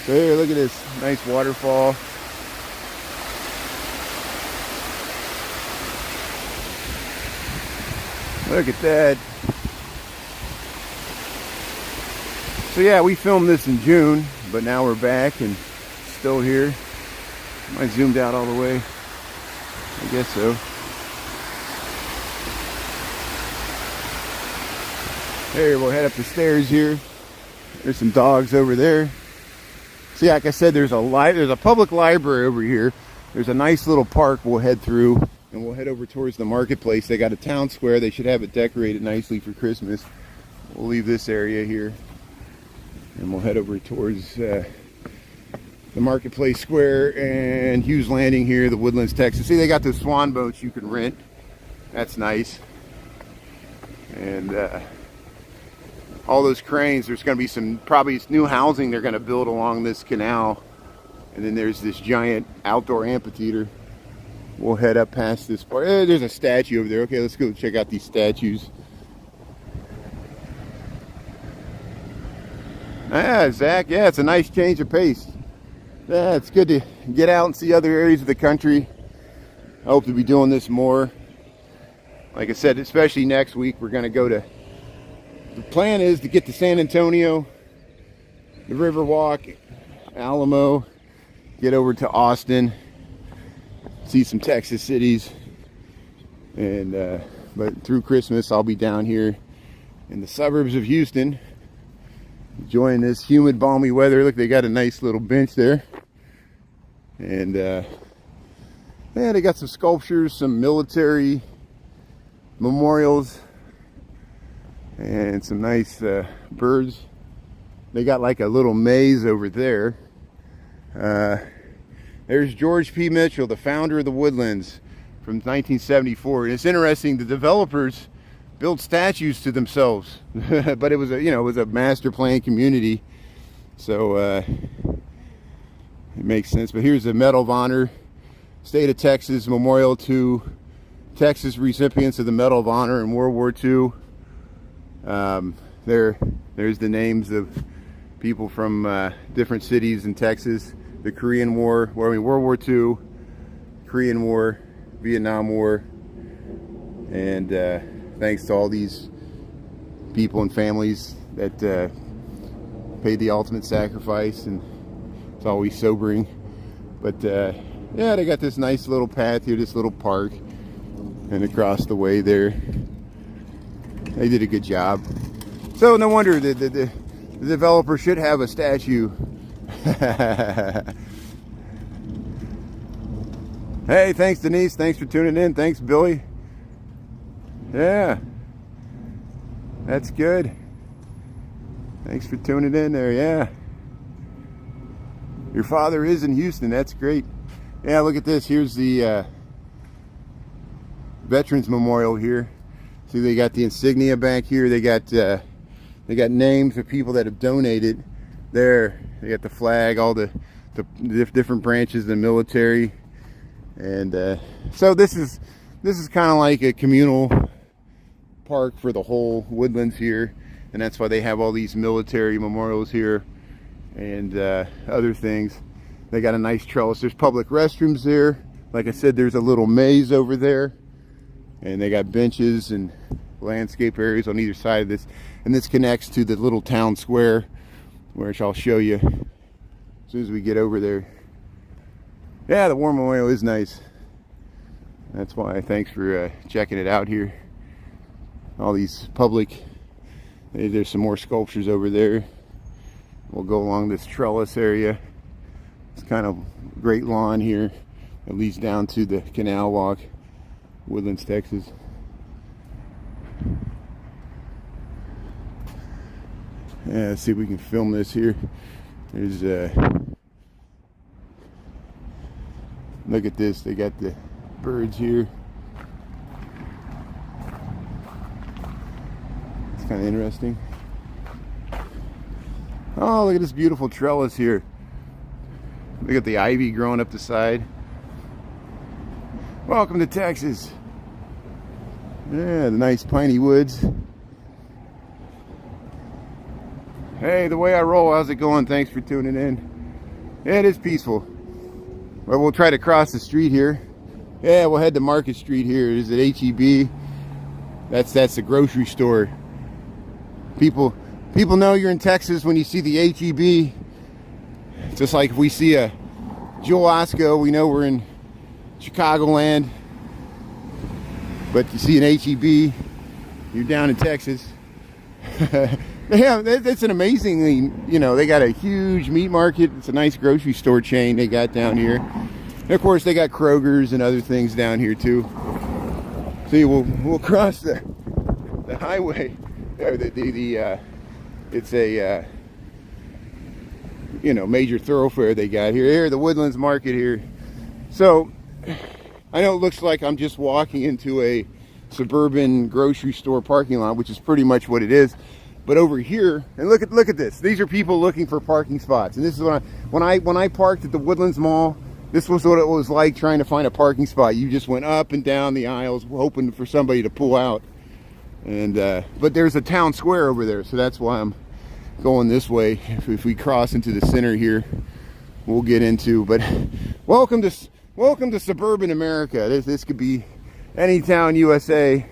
So here, look at this nice waterfall. Look at that. So yeah, we filmed this in June, but now we're back and still here. Am I zoomed out all the way? I guess so. Here, we'll head up the stairs here. There's some dogs over there. See, like I said, there's a public library over here. There's a nice little park we'll head through, and we'll head over towards the marketplace. They got a town square. They should have it decorated nicely for Christmas. We'll leave this area here, and we'll head over towards the marketplace square and Hughes Landing here, the Woodlands, Texas. See, they got those swan boats you can rent. That's nice. And all those cranes. There's going to be some probably new housing they're going to build along this canal. And then there's this giant outdoor amphitheater. We'll head up past this part. There's a statue over there. Okay, let's go check out these statues. Ah, Zach, yeah, it's a nice change of pace. Yeah, it's good to get out and see other areas of the country. I hope to be doing this more. like I said, especially next week, we're going to go to, the plan is to get to San Antonio, the Riverwalk, Alamo, get over to Austin, see some Texas cities, and but through Christmas I'll be down here in the suburbs of Houston, enjoying this humid, balmy weather. Look, they got a nice little bench there, and yeah, they got some sculptures, some military memorials, and some nice birds. They got like a little maze over there. There's George P. Mitchell, the founder of the Woodlands from 1974. And it's interesting, the developers built statues to themselves, but it was a, it was a master plan community, so it makes sense. But here's the Medal of Honor, State of Texas memorial to Texas recipients of the Medal of Honor in World War II. There's the names of people from different cities in Texas. The Korean War, World War II, Korean War, Vietnam War, and thanks to all these people and families that paid the ultimate sacrifice, and it's always sobering. But yeah, they got this nice little path here, this little park, and across the way there, they did a good job. So no wonder the developer should have a statue. Hey, thanks Denise, thanks for tuning in, thanks Billy. Yeah, that's good. Thanks for tuning in there. Yeah, your father is in Houston, that's great. Yeah, look at this, here's the Veterans Memorial here. See, they got the insignia back here. They got names of people that have donated there. They got the flag, all the different branches of the military, and so this is kind of like a communal park for the whole Woodlands here, and that's why they have all these military memorials here and other things. They got a nice trellis. There's public restrooms there. Like I said, there's a little maze over there, and they got benches and landscape areas on either side of this, and this connects to the little town square, which I'll show you as soon as we get over there. Yeah, the War Memorial is nice. That's why, thanks for checking it out here. All these public, there's some more sculptures over there. We'll go along this trellis area. It's kind of great lawn here. It leads down to the canal walk, Woodlands, Texas. Yeah, let's see if we can film this here. There's look at this, they got the birds here. It's kind of interesting. Oh, look at this beautiful trellis here. Look at the ivy growing up the side. Welcome to Texas. Yeah, the nice piney woods. Hey, the way I roll, how's it going? Thanks for tuning in. Yeah, it is peaceful. Well, we'll try to cross the street here. Yeah, we'll head to Market Street here. Is it HEB? That's the grocery store. People know you're in Texas when you see the HEB. Just like if we see a Jewel Osco, we know we're in Chicagoland. But you see an HEB, you're down in Texas. Yeah, it's an amazingly, they got a huge meat market. It's a nice grocery store chain they got down here. And of course, they got Kroger's and other things down here too. See, we'll cross the highway. It's a major thoroughfare they got here. Here, the Woodlands Market here. So I know it looks like I'm just walking into a suburban grocery store parking lot, which is pretty much what it is. But over here, and look at this. These are people looking for parking spots. And this is when I parked at the Woodlands Mall, this was what it was like trying to find a parking spot. You just went up and down the aisles hoping for somebody to pull out. And but there's a town square over there, so that's why I'm going this way. If we cross into the center here, we'll get into. But welcome to suburban America. This could be any town USA.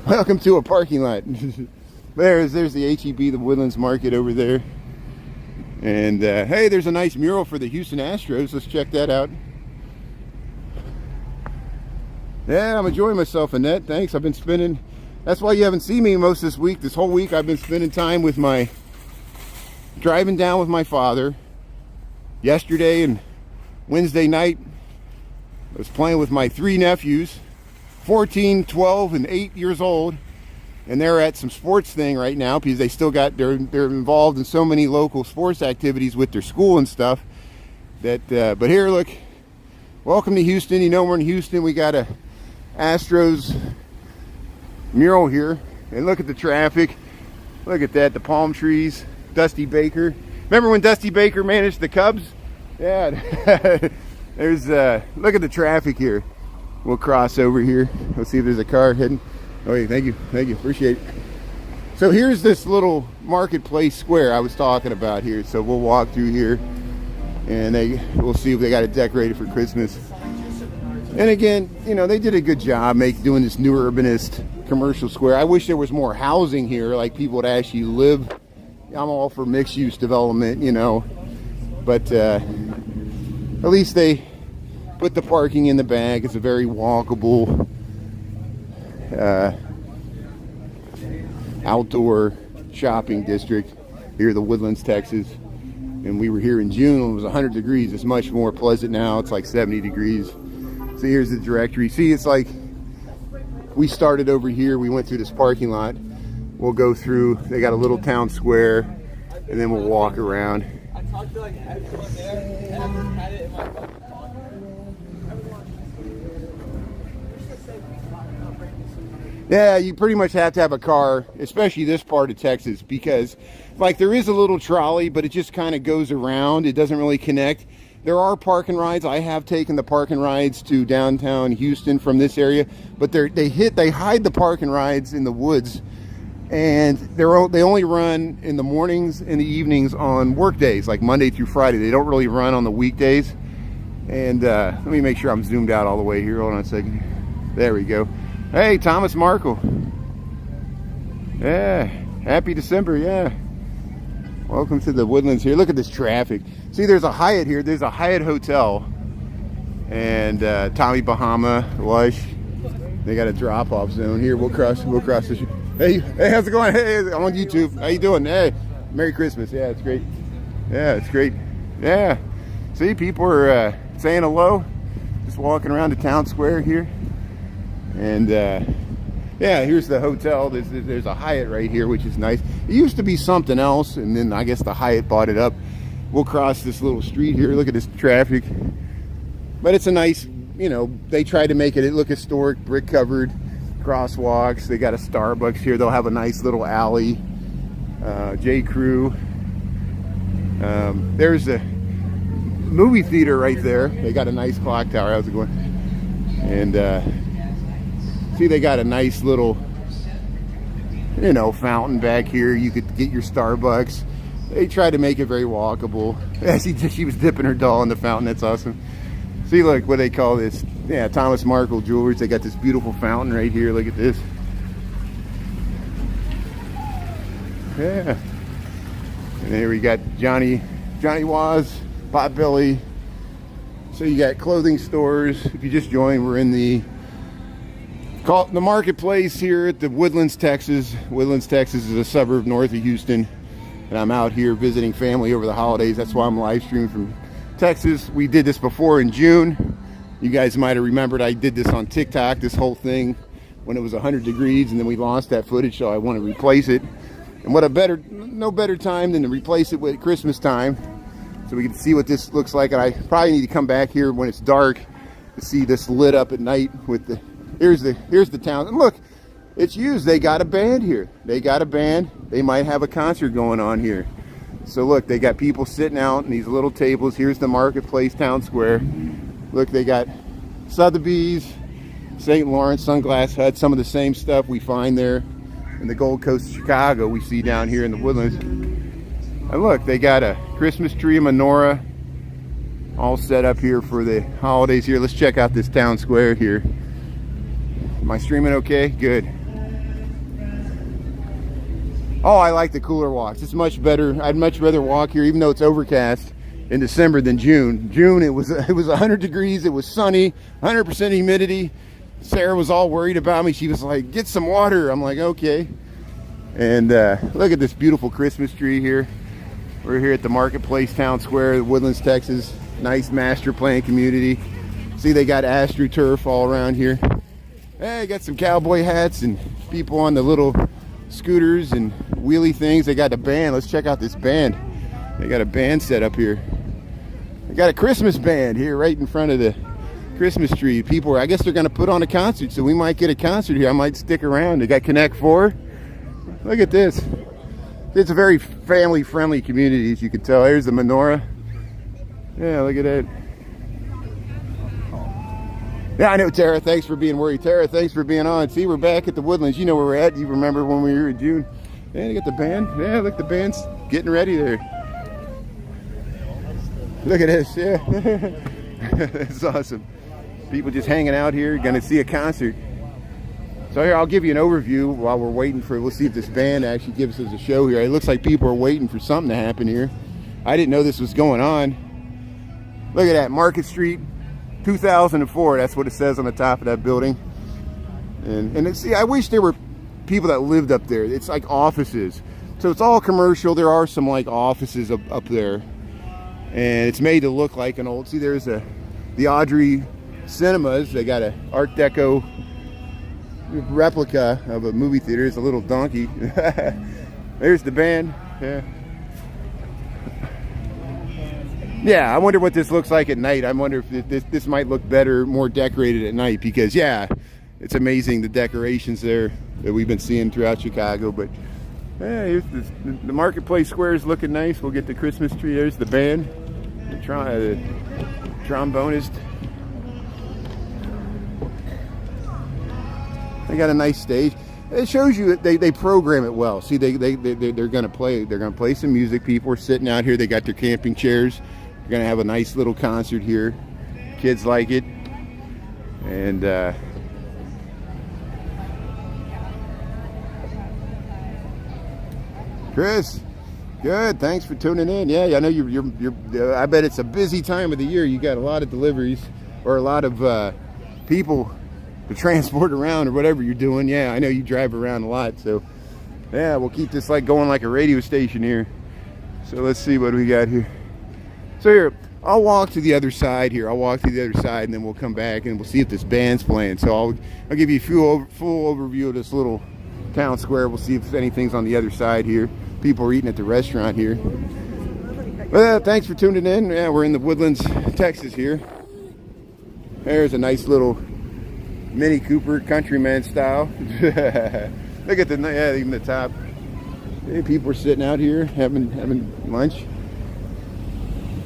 Welcome to a parking lot. There's the H-E-B, the Woodlands Market over there. And hey, there's a nice mural for the Houston Astros. Let's check that out. Yeah, I'm enjoying myself, Annette. Thanks. I've been spending, that's why you haven't seen me most this week. This whole week I've been spending time with driving down with my father. Yesterday and Wednesday night, I was playing with my 3 nephews, 14, 12, and 8 years old. And they're at some sports thing right now because they still got, they're involved in so many local sports activities with their school and stuff. But here, look, welcome to Houston. You know we're in Houston. We got a Astros mural here. And look at the traffic. Look at that, the palm trees. Dusty Baker. Remember when Dusty Baker managed the Cubs? Yeah. There's, look at the traffic here. We'll cross over here. Let's see if there's a car heading. Oh, yeah, thank you, appreciate it. So here's this little marketplace square I was talking about here. So we'll walk through here, and we'll see if they got it decorated for Christmas. And again, you know, they did a good job doing this new urbanist commercial square. I wish there was more housing here, like people would actually live. I'm all for mixed-use development, you know, but at least they put the parking in the back. It's a very walkable outdoor shopping district here, the Woodlands, Texas. And we were here in June when it was 100 degrees. It's much more pleasant now. It's like 70 degrees. So here's the directory. See, it's like we started over here. We went through this parking lot. We'll go through. They got a little town square, and then we'll walk around. I talked to like everyone there, and I just had it in my phone. Yeah, you pretty much have to have a car, especially this part of Texas, because like there is a little trolley, but it just kind of goes around. It doesn't really connect. There are park and rides. I have taken the park and rides to downtown Houston from this area, but they hide the park and rides in the woods, and they only run in the mornings and the evenings on work days, like Monday through Friday. They don't really run on the weekdays. And let me make sure I'm zoomed out all the way here. Hold on a second. There we go. Hey, Thomas Markle. Yeah, happy December, yeah. Welcome to the Woodlands here. Look at this traffic. See, there's a Hyatt here. There's a Hyatt Hotel. And Tommy Bahama, Lush. They got a drop-off zone here. We'll cross the Hey, how's it going? Hey, I'm on YouTube. How you doing? Hey, Merry Christmas. Yeah, it's great. Yeah, it's great. Yeah. See, people are saying hello. Just walking around the town square here. And yeah, here's the hotel. There's a Hyatt right here, which is nice. It used to be something else, and then I guess the Hyatt bought it up. We'll cross this little street here. Look at this traffic. But it's a nice, you know, they tried to make it look historic, brick covered crosswalks. They got a Starbucks here. They'll have a nice little alley. J. Crew. There's a movie theater right there. They got a nice clock tower. How's it going? And see, they got a nice little, you know, fountain back here. You could get your Starbucks. They tried to make it very walkable. Yeah, she was dipping her doll in the fountain. That's awesome. See, look, what they call this. Yeah, Thomas Markle Jewelers. They got this beautiful fountain right here. Look at this. Yeah. And there we got Johnny Waz, Potbelly. So you got clothing stores. If you just joined, we're in the marketplace here at the Woodlands, Texas. Woodlands, Texas is a suburb north of Houston. And I'm out here visiting family over the holidays. That's why I'm live streaming from Texas. We did this before in June. You guys might have remembered I did this on TikTok, this whole thing, when it was 100 degrees, and then we lost that footage, so I want to replace it. And no better time than to replace it with Christmas time, so we can see what this looks like. And I probably need to come back here when it's dark to see this lit up at night with the, here's the town. And look, it's used. They got a band here. They got a band. They might have a concert going on here. So look, they got people sitting out in these little tables. Here's the marketplace, town square. Look, they got Sotheby's, St. Lawrence, Sunglass Hut, some of the same stuff we find there in the Gold Coast of Chicago we see down here in the Woodlands. And look, they got a Christmas tree, a menorah, all set up here for the holidays here. Let's check out this town square here. Am I streaming okay? Good. Oh, I like the cooler walks. It's much better. I'd much rather walk here, even though it's overcast in December than June. June, it was 100 degrees. It was sunny, 100% humidity. Sarah was all worried about me. She was like, get some water. I'm like, okay. And look at this beautiful Christmas tree here. We're here at the Marketplace Town Square, Woodlands, Texas. Nice master plan community. See, they got AstroTurf all around here. Hey, got some cowboy hats and people on the little scooters and wheelie things. They got a band. Let's check out this band. They got a band set up here. They got a Christmas band here right in front of the Christmas tree. People are, I guess they're going to put on a concert, so we might get a concert here. I might stick around. They got Connect 4. Look at this. It's a very family friendly community, as you can tell. Here's the menorah. Yeah, look at that. Yeah, I know, Tara. Thanks for being worried. Tara, thanks for being on. See, we're back at the Woodlands. You know where we're at. You remember when we were in June. Yeah, they got the band. Yeah, look, the band's getting ready there. Look at this. Yeah. It's awesome. People just hanging out here, going to see a concert. So here, I'll give you an overview while we're waiting for, we'll see if this band actually gives us a show here. It looks like people are waiting for something to happen here. I didn't know this was going on. Look at that, Market Street. 2004, that's what it says on the top of that building. And see, I wish there were people that lived up there. It's like offices. So it's all commercial. There are some like offices up there. And it's made to look like an old, see, there's the Audrey Cinemas. They got an Art Deco replica of a movie theater. It's a little donkey. There's the band. Yeah. Yeah, I wonder what this looks like at night. I wonder if this might look better, more decorated at night, because yeah, it's amazing the decorations there that we've been seeing throughout Chicago. But yeah, here's the Marketplace Square is looking nice. We'll get the Christmas tree. There's the band, the trombonist. They got a nice stage. It shows you that they program it well. See, they're gonna play some music. People are sitting out here. They got their camping chairs. They're gonna have a nice little concert here. Kids like it. And Chris, good. Thanks for tuning in. Yeah, I know you're. I bet it's a busy time of the year. You got a lot of deliveries or a lot of people to transport around or whatever you're doing. Yeah, I know you drive around a lot, so yeah, we'll keep this like going like a radio station here. So let's see what we got here. So here, I'll walk to the other side here. I'll walk to the other side and then we'll come back and we'll see if this band's playing. So I'll give you a full overview of this little town square. We'll see if anything's on the other side here. People are eating at the restaurant here. Well, thanks for tuning in. Yeah, we're in the Woodlands, Texas here. There's a nice little Mini Cooper, Countryman style. Look at even the top. Hey, people are sitting out here having lunch,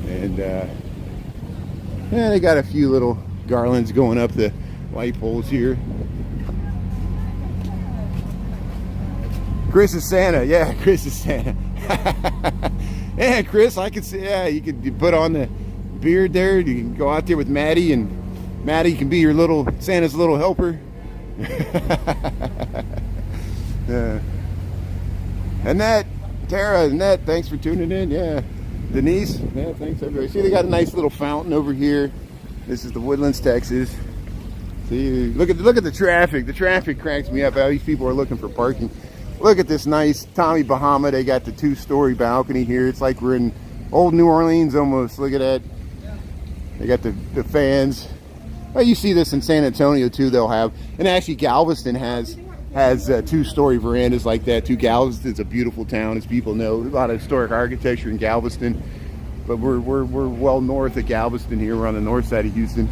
and yeah, they got a few little garlands going up the light poles here. Chris is Santa. Yeah, Chris is Santa. Yeah, Chris, I can see. Yeah, you could put on the beard there. You can go out there with Maddie, and Maddie can be your little Santa's little helper. Annette, Tara, Annette, thanks for tuning in. Yeah, Denise, yeah, thanks everybody. See, they got a nice little fountain over here. This is the Woodlands, Texas. See, look at the traffic. The traffic cracks me up. All these people are looking for parking. Look at this nice Tommy Bahama. They got the 2-story balcony here. It's like we're in old New Orleans almost. Look at that. They got the fans. Well, you see this in San Antonio too. They'll have, and actually Galveston has 2-story verandas like that too. Galveston's a beautiful town, as people know. There's a lot of historic architecture in Galveston, but we're well north of Galveston here. We're on the north side of Houston.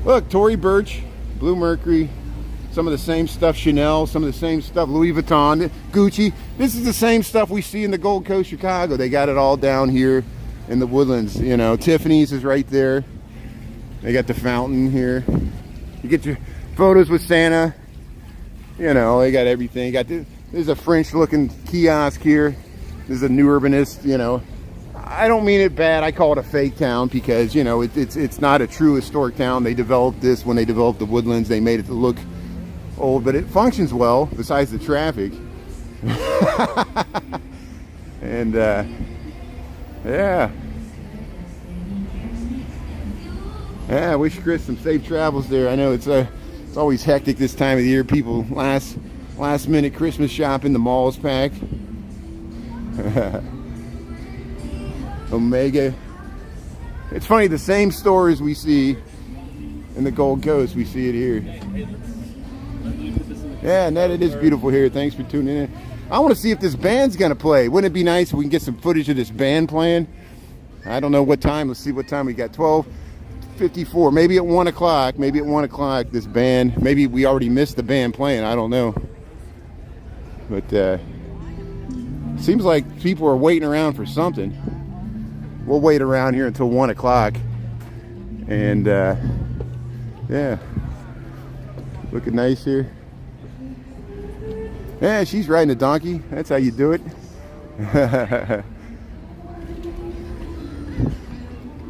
Look, Tory Burch, Blue Mercury, some of the same stuff Chanel, some of the same stuff Louis Vuitton, Gucci. This is the same stuff we see in the Gold Coast, Chicago. They got it all down here in the Woodlands. You know, Tiffany's is right there. They got the fountain here. You get your photos with Santa. You know, they got everything. There's a French-looking kiosk here. This is a new urbanist. You know, I don't mean it bad. I call it a fake town because, you know, it's not a true historic town. They developed this when they developed the Woodlands. They made it to look old, but it functions well besides the traffic. And yeah. I wish Chris some safe travels there. I know it's always hectic this time of the year. People last minute Christmas shopping, the mall's packed. Omega. It's funny, the same stores we see in the Gold Coast, we see it here. Yeah, Ned, it is beautiful here. Thanks for tuning in. I want to see if this band's gonna play. Wouldn't it be nice if we can get some footage of this band playing? I don't know what time. Let's see what time we got. 12:54. Maybe at 1 o'clock. Maybe at 1 o'clock. This band. Maybe we already missed the band playing. I don't know. But seems like people are waiting around for something. We'll wait around here until 1 o'clock. And yeah, looking nice here. Yeah, she's riding a donkey. That's how you do it.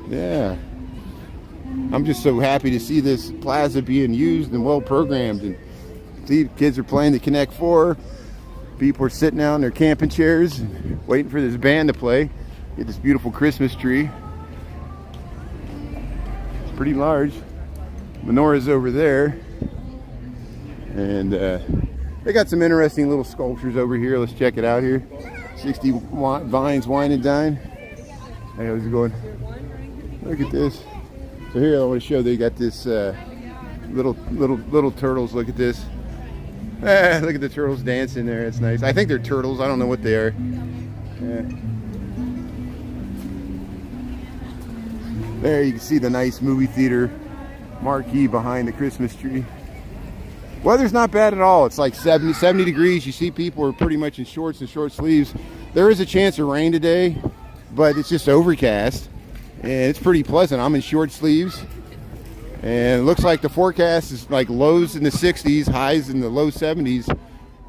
Yeah. I'm just so happy to see this plaza being used and well programmed. And see, kids are playing the Connect Four. People are sitting out in their camping chairs waiting for this band to play. Get this beautiful Christmas tree. It's pretty large. Menorah's over there. And they got some interesting little sculptures over here. Let's check it out here. 60 Vines Wine and Dine. Hey, how's it going? Look at this. So here I want to show they got this little turtles. Look at this. Look at the turtles dancing there. It's nice. I think they're turtles. I don't know what they are. Yeah. There you can see the nice movie theater marquee behind the Christmas tree. Weather's not bad at all. It's like 70 degrees. You see people are pretty much in shorts and short sleeves. There is a chance of rain today, but it's just overcast. And it's pretty pleasant. I'm in short sleeves. And it looks like the forecast is like lows in the 60s, highs in the low 70s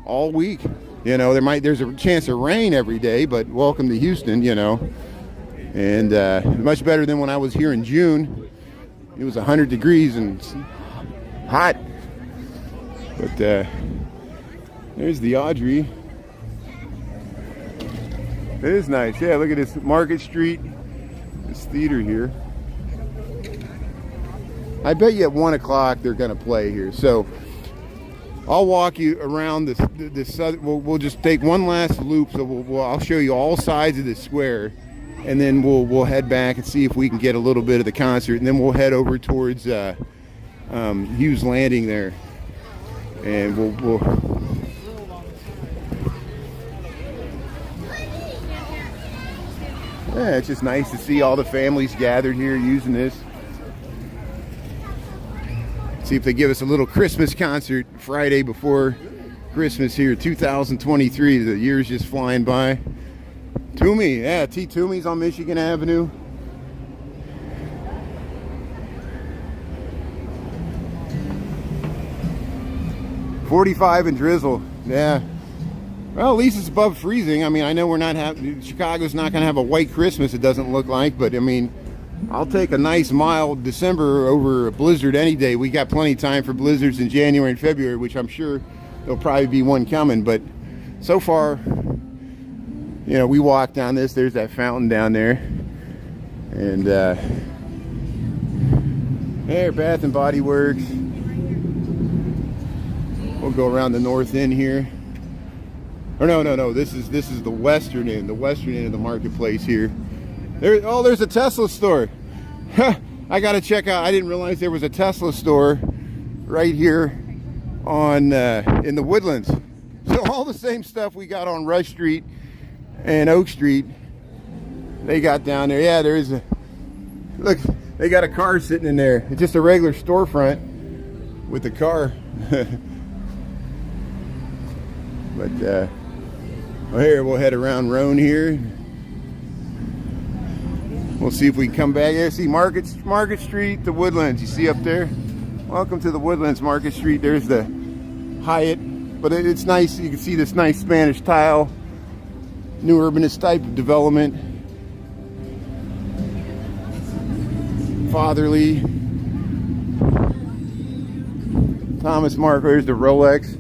all week. You know, there's a chance of rain every day, but welcome to Houston, you know. And much better than when I was here in June. It was 100 degrees and hot. But there's the Audrey. It is nice. Yeah, look at this Market Street, this theater here. I bet you at 1 o'clock they're going to play here. So I'll walk you around this. We'll just take one last loop. So I'll show you all sides of the square, and then we'll head back and see if we can get a little bit of the concert, and then we'll head over towards Hughes Landing there, and we'll yeah, it's just nice to see all the families gathered here using this. See if they give us a little Christmas concert Friday before Christmas here, 2023. The year's just flying by. Toomey, yeah, T. Toomey's on Michigan Avenue. .45 and drizzle, yeah. Well, at least it's above freezing. I mean, I know Chicago's not going to have a white Christmas, it doesn't look like, but I mean, I'll take a nice mild December over a blizzard any day. We got plenty of time for blizzards in January and February, which I'm sure there'll probably be one coming. But so far, you know, we walk down this. There's that fountain down there. And there, Bath and Body Works. We'll go around the north end here. Or no. This is the western end. The western end of the marketplace here. There's a Tesla store. I gotta check out. I didn't realize there was a Tesla store right here on in the Woodlands. So all the same stuff we got on Rush Street and Oak Street, they got down there. Yeah, there is a look. They got a car sitting in there. It's just a regular storefront with the car. But well, here we'll head around Roan here. We'll see if we can come back here. See Market Street, the Woodlands. You see up there? Welcome to the Woodlands, Market Street. There's the Hyatt, but it's nice. You can see this nice Spanish tile, new urbanist type of development. Fatherly. Thomas Mark. There's the Rolex,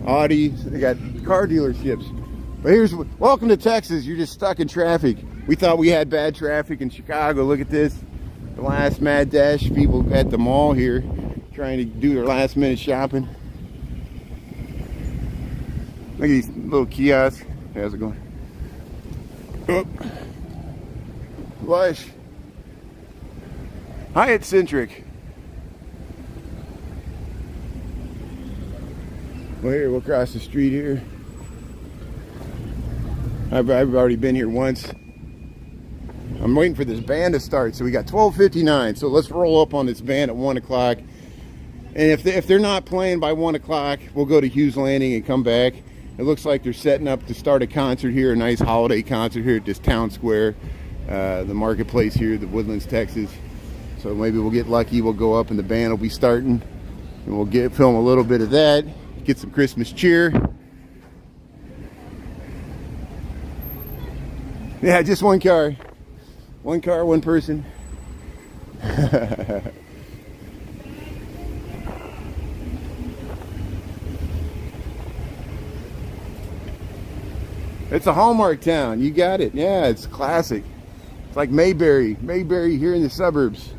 Audi. They got car dealerships. But here's, welcome to Texas. You're just stuck in traffic. We thought we had bad traffic in Chicago. Look at this. The last mad dash. People at the mall here trying to do their last minute shopping. Look at these little kiosks. How's it going? Oh. Lush. Hyatt Centric. Well, here, we'll cross the street here. I've already been here once. I'm waiting for this band to start. So we got 12:59. So let's roll up on this band at 1 o'clock. And if they're not playing by 1 o'clock, we'll go to Hughes Landing and come back. It looks like they're setting up to start a concert here, a nice holiday concert here at this town square, the marketplace here, the Woodlands, Texas. So maybe we'll get lucky. We'll go up and the band will be starting, and we'll film a little bit of that, get some Christmas cheer. Yeah, just one car, one person. It's a Hallmark town. You got it. Yeah, it's classic. It's like Mayberry here in the suburbs.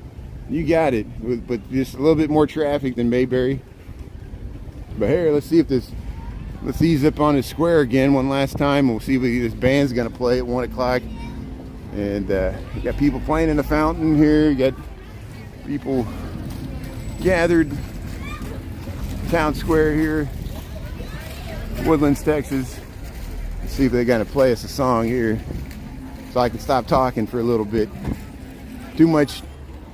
You got it. But just a little bit more traffic than Mayberry. But here, let's ease up on the square again one last time. We'll see if this band's gonna play at 1 o'clock. And you got people playing in the fountain here. You got people gathered. Town square here, Woodlands, Texas. Let's see if they're gonna play us a song here, so I can stop talking for a little bit. Too much.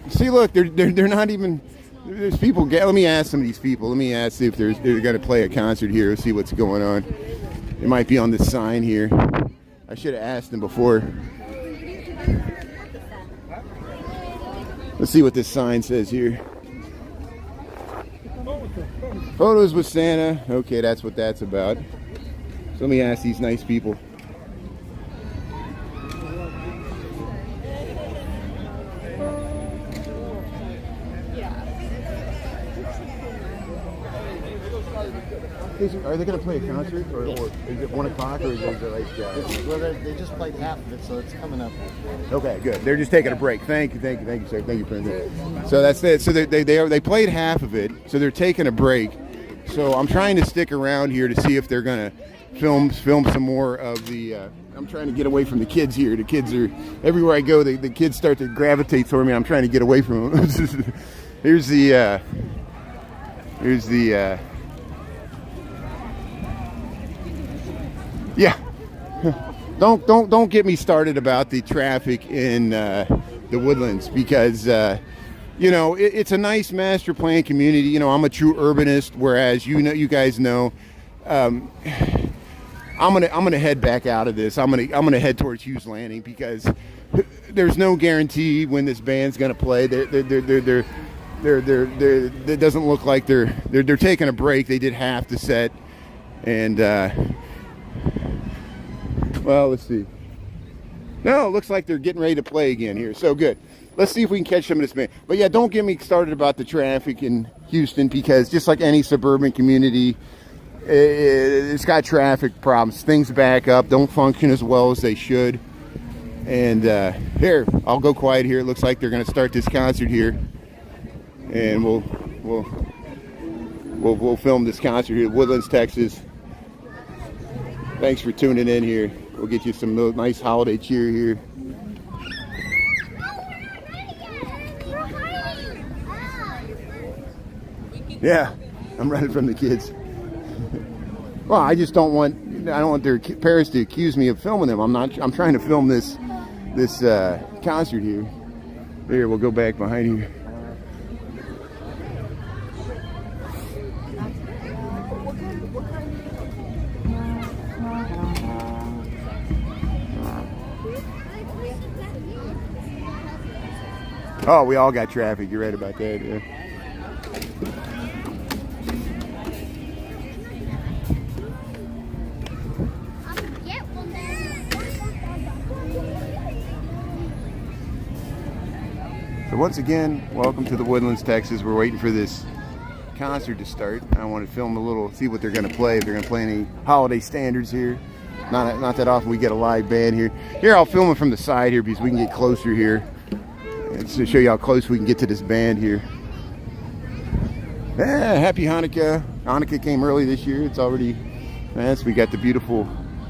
See, look, they're not even. There's people. Let me ask some of these people. Let me ask if they're gonna play a concert here. Let's see what's going on. It might be on this sign here. I should have asked them before. Let's see what this sign says here. Photos with Santa. Okay, that's what that's about. So let me ask these nice people. Are they going to play a concert, or is it 1 o'clock, or is it like? Well, they just played half of it, so it's coming up. Okay, good. They're just taking a break. Thank you, sir. Thank you, President. So that's it. So they played half of it, so they're taking a break. So I'm trying to stick around here to see if they're going to film some more of the. I'm trying to get away from the kids here. The kids are everywhere I go. The kids start to gravitate toward me. I'm trying to get away from them. Here's the. Yeah. Don't get me started about the traffic in the Woodlands, because it's a nice master plan community. I'm a true urbanist, whereas you guys know, I'm gonna head back out of this. I'm gonna head towards Hughes Landing, because there's no guarantee when this band's gonna play. It doesn't look like they're taking a break. They did half the set, and well, let's see. No, it looks like they're getting ready to play again here. So good. Let's see if we can catch some of this band. But yeah, don't get me started about the traffic in Houston, because just like any suburban community, it's got traffic problems. Things back up, don't function as well as they should. And here, I'll go quiet here. It looks like they're going to start this concert here, and we'll film this concert here at Woodlands, Texas. Thanks for tuning in here. We'll get you some nice holiday cheer here. Yeah, I'm running from the kids. Well, I don't want their parents to accuse me of filming them. I'm trying to film this concert here. Here, we'll go back behind here. Oh, we all got traffic. You're right about that. Yeah. So once again, welcome to the Woodlands, Texas. We're waiting for this concert to start. I want to film a little, see what they're going to play. If they're going to play any holiday standards here. Not that often we get a live band here. Here, I'll film it from the side here because we can get closer here. And to show you how close we can get to this band here. Yeah, happy Hanukkah. Hanukkah came early this year. It's already, yes, we got the beautiful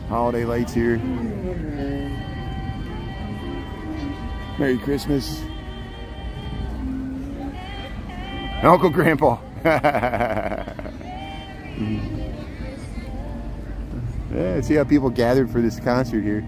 holiday lights here. Merry Christmas. Uncle Grandpa. Yeah, see how people gathered for this concert here.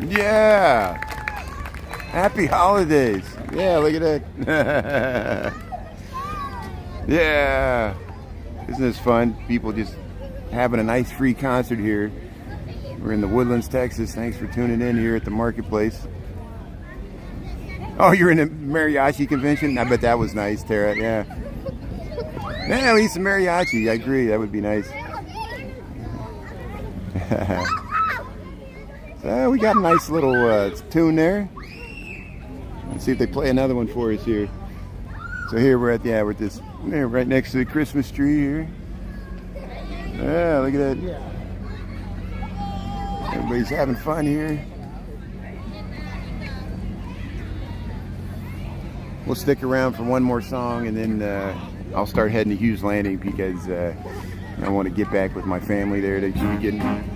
Yeah. Happy holidays. Yeah, look at that. Yeah. Isn't this fun? People just having a nice free concert here. We're in the Woodlands, Texas. Thanks for tuning in here at the marketplace. Oh, you're in a mariachi convention? I bet that was nice, Tara. Yeah. Yeah, we need some mariachi. I agree. That would be nice. So we got a nice little tune there. Let's see if they play another one for us here. So here we're at, we're at this, right next to the Christmas tree here. Yeah, look at that. Everybody's having fun here. We'll stick around for one more song, and then I'll start heading to Hughes Landing because I want to get back with my family there. They should be getting.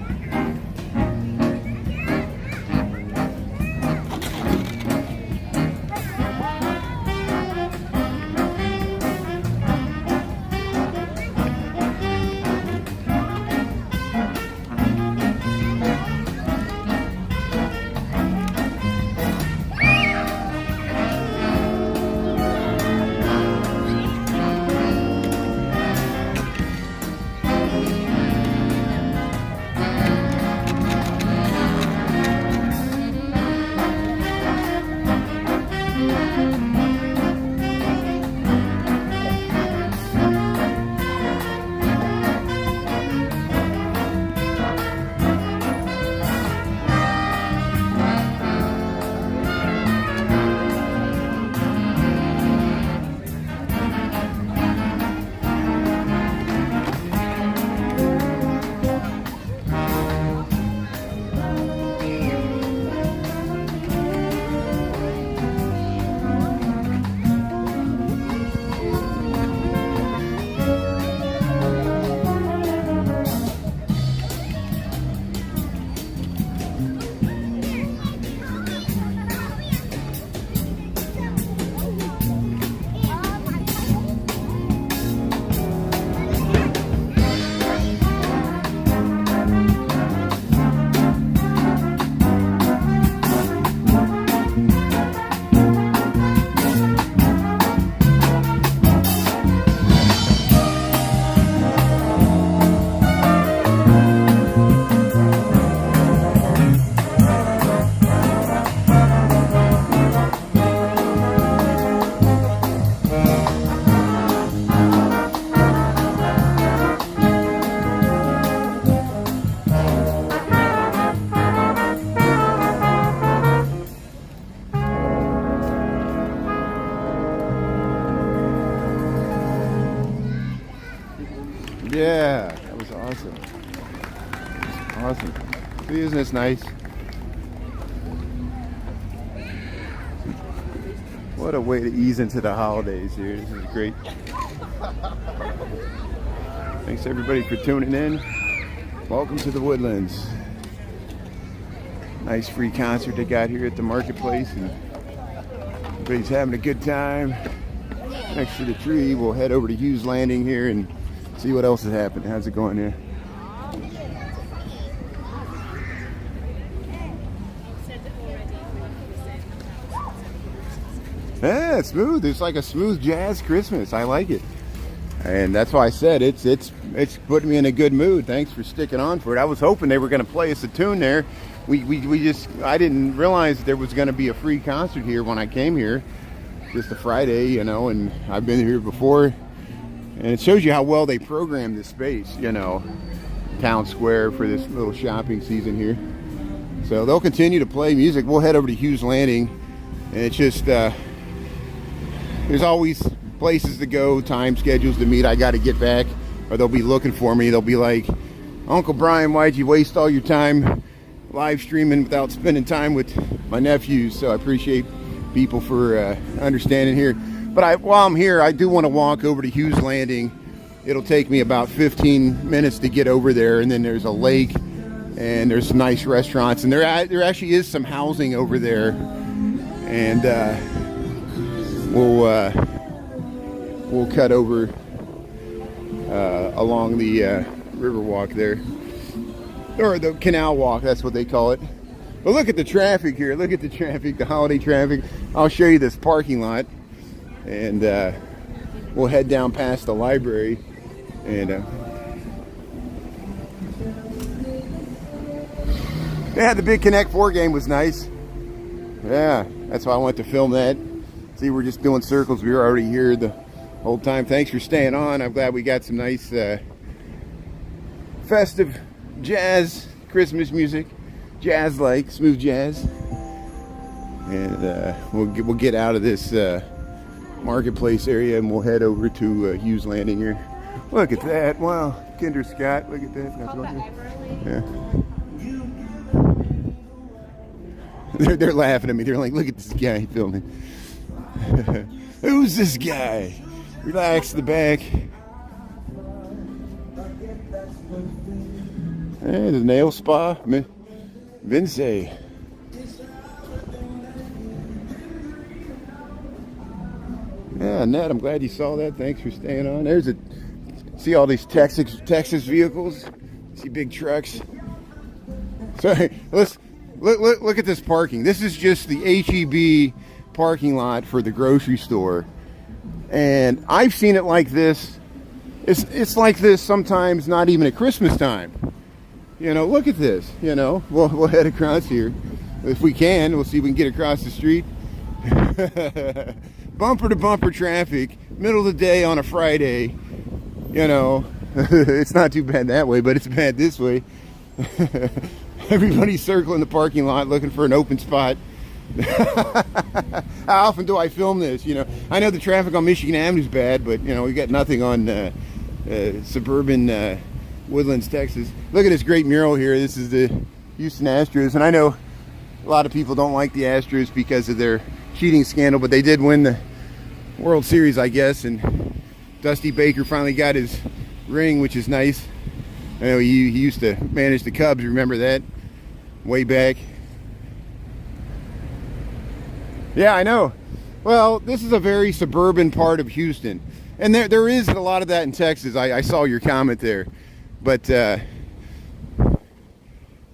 Isn't this nice? What a way to ease into the holidays here. This is great. Thanks everybody for tuning in. Welcome to the Woodlands. Nice free concert they got here at the marketplace, and everybody's having a good time. Next to the tree, we'll head over to Hughes Landing here and see what else is happening. How's it going there? Yeah, it's smooth. It's like a smooth jazz Christmas. I like it. And that's why I said it's putting me in a good mood. Thanks for sticking on for it. I was hoping they were going to play us a tune there. I didn't realize there was going to be a free concert here when I came here. Just a Friday, you know, and I've been here before. And it shows you how well they program this space, you know, town square for this little shopping season here. So they'll continue to play music. We'll head over to Hughes Landing, and it's just there's always places to go, time schedules to meet. I got to get back, or they'll be looking for me. They'll be like, Uncle Brian, why'd you waste all your time live streaming without spending time with my nephews? So I appreciate people for understanding here. But while I'm here, I do want to walk over to Hughes Landing. It'll take me about 15 minutes to get over there, and then there's a lake, and there's some nice restaurants, and there actually is some housing over there, and we'll cut over along the river walk there, or the canal walk, that's what they call it. But look at the traffic here. Look at the traffic, the holiday traffic. I'll show you this parking lot, and we'll head down past the library, and yeah, the big Connect 4 game was nice. Yeah, that's why I wanted to film that. See, we're just doing circles. We were already here the whole time. Thanks for staying on. I'm glad we got some nice festive jazz Christmas music, jazz-like, smooth jazz. And we'll get out of this marketplace area, and we'll head over to Hughes Landing here. Look at that! Wow, Kinder Scott. Look at that. That's yeah. They're laughing at me. They're like, "Look at this guy filming." Who's this guy? Relax the back. Hey, the nail spa, Vince. Yeah, Ned, I'm glad you saw that. Thanks for staying on. See all these Texas vehicles. See big trucks. Sorry, let's look at this parking. This is just the HEB parking lot for the grocery store, and I've seen it like this. It's like this sometimes, not even at Christmas time. You know, look at this. You know, we'll head across here if we can. We'll see if we can get across the street. Bumper to bumper traffic, middle of the day on a Friday. You know, it's not too bad that way, but it's bad this way. Everybody's circling the parking lot looking for an open spot. How often do I film this? You know, I know the traffic on Michigan Avenue is bad, but you know, we got nothing on suburban Woodlands, Texas. Look at this great mural here. This is the Houston Astros, and I know a lot of people don't like the Astros because of their cheating scandal, but they did win the World Series, I guess, and Dusty Baker finally got his ring, which is nice. I know he used to manage the Cubs, remember that? Way back. Yeah, I know. Well, this is a very suburban part of Houston, and there is a lot of that in Texas. I saw your comment there, but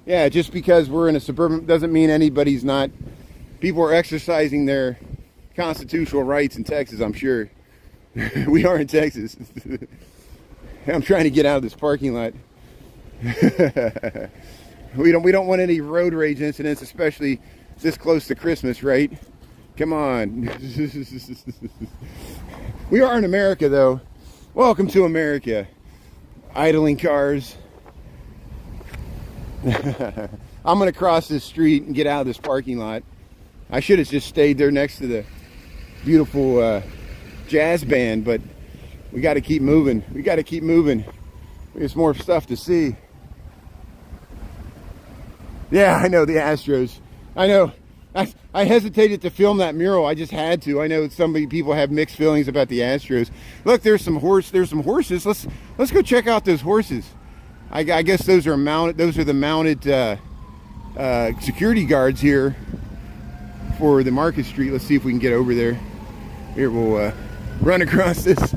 yeah, just because we're in a suburban doesn't mean anybody's not. People are exercising their constitutional rights in Texas, I'm sure. We are in Texas. I'm trying to get out of this parking lot. We don't want any road rage incidents, especially this close to Christmas, right? Come on. We are in America, though. Welcome to America. Idling cars. I'm going to cross this street and get out of this parking lot. I should have just stayed there next to the beautiful jazz band, but we got to keep moving. We got to keep moving. There's more stuff to see. Yeah, I know, the Astros. I know. I hesitated to film that mural. I just had to. I know some people have mixed feelings about the Astros. Look, there's some horses. Let's go check out those horses. I guess those are mounted. Those are the mounted security guards here for the Market Street. Let's see if we can get over there. Here, we'll run across this.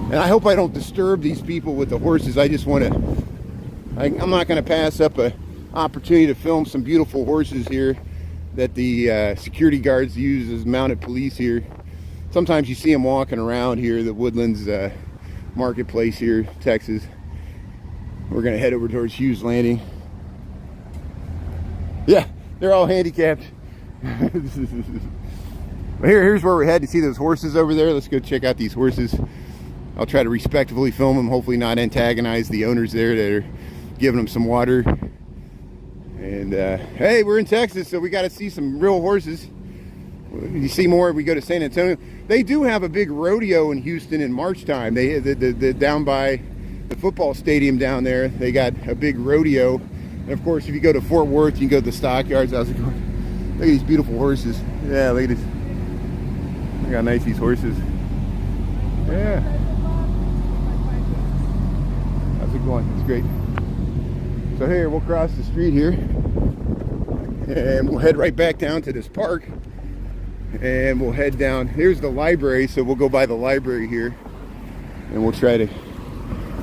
And I hope I don't disturb these people with the horses. I just want to. I'm not going to pass up a opportunity to film some beautiful horses here that the security guards use as mounted police here. Sometimes you see them walking around here, the Woodlands marketplace here, Texas. We're going to head over towards Hughes Landing. Yeah, they're all handicapped. Here's where we're heading. See those horses over there? Let's go check out these horses. I'll try to respectfully film them, hopefully not antagonize the owners there that are giving them some water. And hey, we're in Texas, so we got to see some real horses. You see more if we go to San Antonio. They do have a big rodeo in Houston in March time. They down by the football stadium down there, they got a big rodeo. And of course, if you go to Fort Worth, you can go to the stockyards. How's it going? Look at these beautiful horses. Yeah, look at this. Look how nice these horses. Yeah. How's it going? It's great. So here, we'll cross the street here. And we'll head right back down to this park. And we'll head down. Here's the library, so we'll go by the library here. And we'll try to...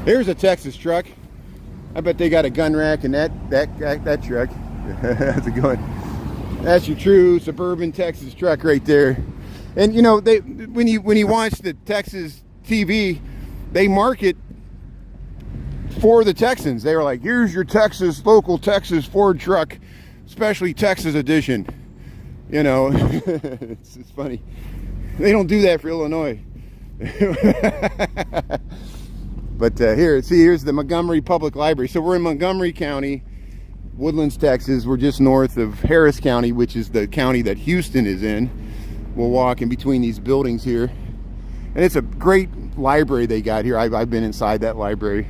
Here's a Texas truck. I bet they got a gun rack in that truck. How's it going? That's your true suburban Texas truck right there. And you know, when you watch the Texas TV, they market for the Texans. They were like, here's your local Texas Ford truck, especially Texas edition. You know, it's funny. They don't do that for Illinois. But here's the Montgomery Public Library. So we're in Montgomery County, Woodlands, Texas. We're just north of Harris County, which is the county that Houston is in. We'll walk in between these buildings here. And it's a great library they got here. I've been inside that library.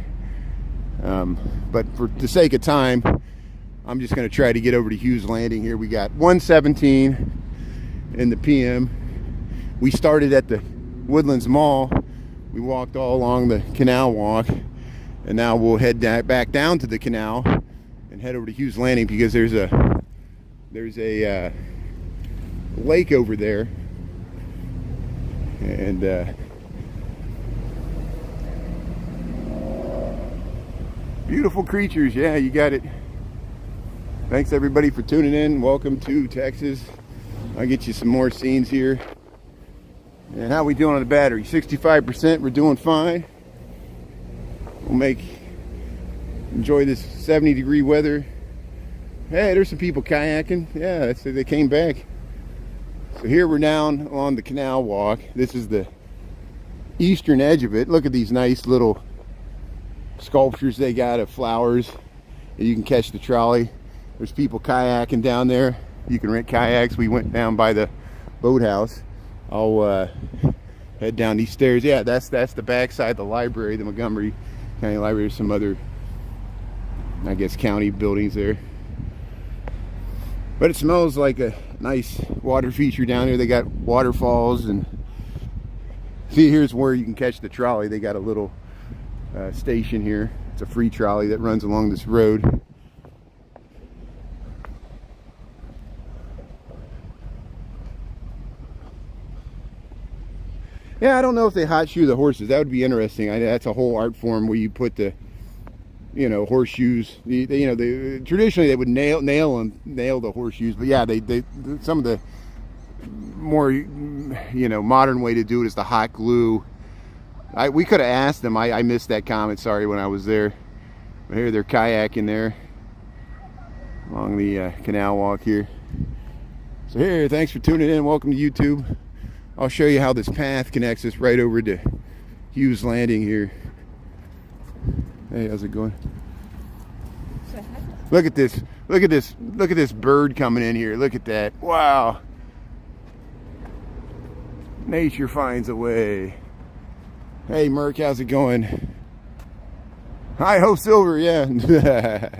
But for the sake of time, I'm just going to try to get over to Hughes Landing here. We got 1:17 in the PM. We started at the Woodlands Mall. We walked all along the canal walk. And now we'll head back down to the canal and head over to Hughes Landing because there's a lake over there. And beautiful creatures. Yeah, you got it. Thanks everybody for tuning in. Welcome to Texas. I'll get you some more scenes here. And how we doing on the battery? 65%. We're doing fine. We'll enjoy this 70-degree weather. Hey, there's some people kayaking. Yeah, they came back. So here we're down on the canal walk. This is the eastern edge of it. Look at these nice little sculptures they got of flowers. And you can catch the trolley. There's people kayaking down there. You can rent kayaks. We went down by the boathouse. I'll head down these stairs. Yeah, that's the back side of the library, the Montgomery County Library. There's some other, I guess, county buildings there. But it smells like a nice water feature down here. They got waterfalls, and see, here's where you can catch the trolley. They got a little station here. It's a free trolley that runs along this road. Yeah, I don't know if they hot shoe the horses. That would be interesting. That's a whole art form where you put the, horseshoes. Traditionally they would nail the horseshoes, but yeah, they some of the more modern way to do it is the hot glue. We could have asked them. I missed that comment. Sorry, when I was there. But here they're kayaking there along the canal walk here. So here, thanks for tuning in. Welcome to YouTube. I'll show you how this path connects us right over to Hughes Landing here. Hey, how's it going? Look at this. Look at this. Look at this bird coming in here. Look at that. Wow. Nature finds a way. Hey, Merc, how's it going? Hi, Ho Silver, yeah.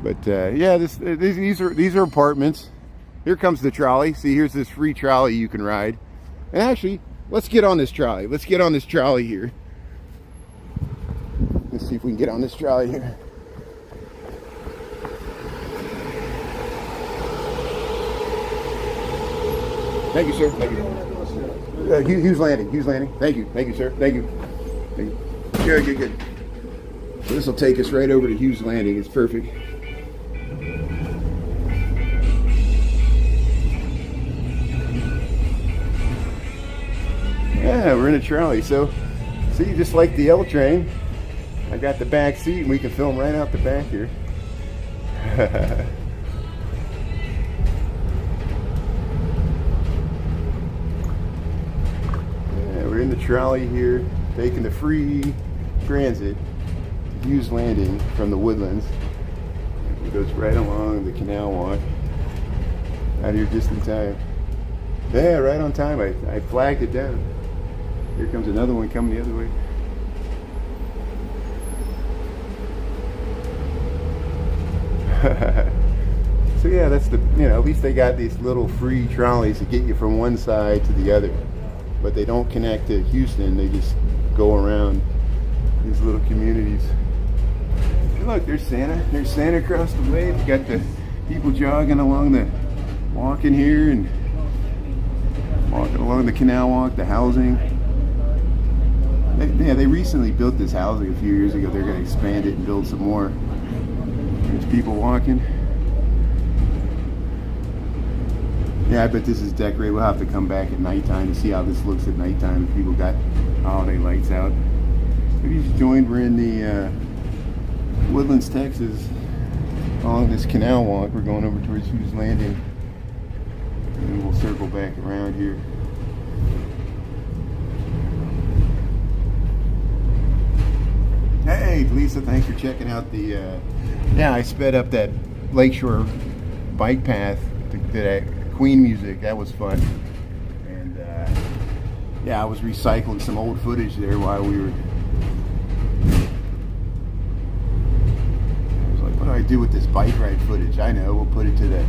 But yeah, these are apartments. Here comes the trolley. See, here's this free trolley you can ride. And actually, let's get on this trolley. Let's get on this trolley here. Let's see if we can get on this trolley here. Thank you, sir. Thank you. Hughes Landing. Hughes Landing. Thank you. Thank you, sir. Thank you. Thank you. Good, good, good. So this will take us right over to Hughes Landing. It's perfect. Yeah, we're in a trolley. So, see, just like the L train, I got the back seat and we can film right out the back here. We're in the trolley here, taking the free transit to Hughes Landing from the Woodlands. It goes right along the canal walk. Out here just in time. Yeah, right on time. I flagged it down. Here comes another one coming the other way. So yeah, that's the, at least they got these little free trolleys to get you from one side to the other. But they don't connect to Houston, they just go around these little communities. And look, there's Santa. There's Santa across the way. You got the people jogging along walking here and walking along the canal walk, the housing. They recently built this housing a few years ago. They're going to expand it and build some more. There's people walking. Yeah, I bet this is decorated. We'll have to come back at nighttime to see how this looks at nighttime if people got holiday lights out. If you just joined, we're in the Woodlands, Texas, along this canal walk. We're going over towards Hughes Landing. And we'll circle back around here. Hey, Lisa, thanks for checking out the... yeah, I sped up that Lakeshore bike path to that Queen music. That was fun. And yeah, I was recycling some old footage there while we were... I was like, what do I do with this bike ride footage? I know, we'll put it to the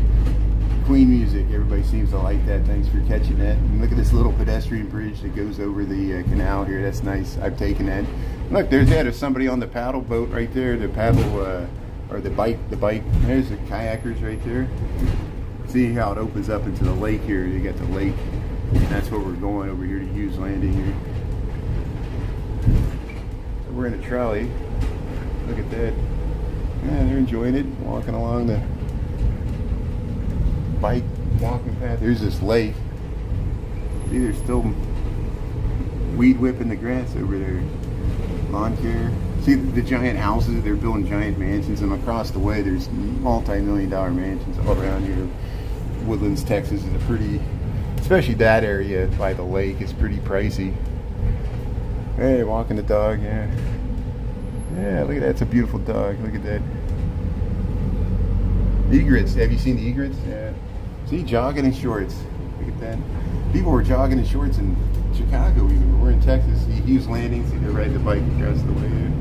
Queen music. Everybody seems to like that. Thanks for catching that. And look at this little pedestrian bridge that goes over the canal here. That's nice. I've taken that. Look, there's somebody on the paddle boat right there. The paddle, or the bike. There's the kayakers right there. See how it opens up into the lake here. You got the lake. And that's where we're going, over here to Hughes Landing here. So we're in a trolley. Look at that. Yeah, they're enjoying it. Walking along the bike walking path. There's this lake. See, there's still weed whipping the grass over there. Lawn care. See the giant houses, they're building giant mansions, and across the way there's multi-million-dollar mansions all around here. Woodlands, Texas is a pretty, especially that area by the lake, is pretty pricey. Hey, walking the dog, yeah. Yeah, look at that, it's a beautiful dog, look at that. Egrets, have you seen the egrets? Yeah. See, jogging in shorts, look at that. People were jogging in shorts in Chicago even. We're in Texas. See Hughes Landing. See, they're riding the bike across the way here.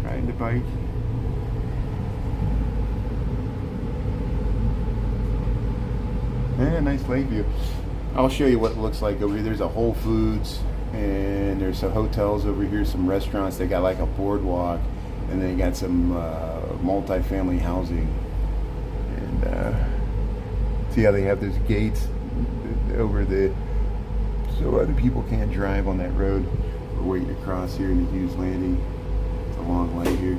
Riding the bike. Yeah, nice lake view. I'll show you what it looks like over here. There's a Whole Foods, and there's some hotels over here, some restaurants. They got like a boardwalk, and they got some multi-family housing. And see how they have those gates over so other people can't drive on that road. We're waiting to cross here in the Hughes Landing. It's a long light here.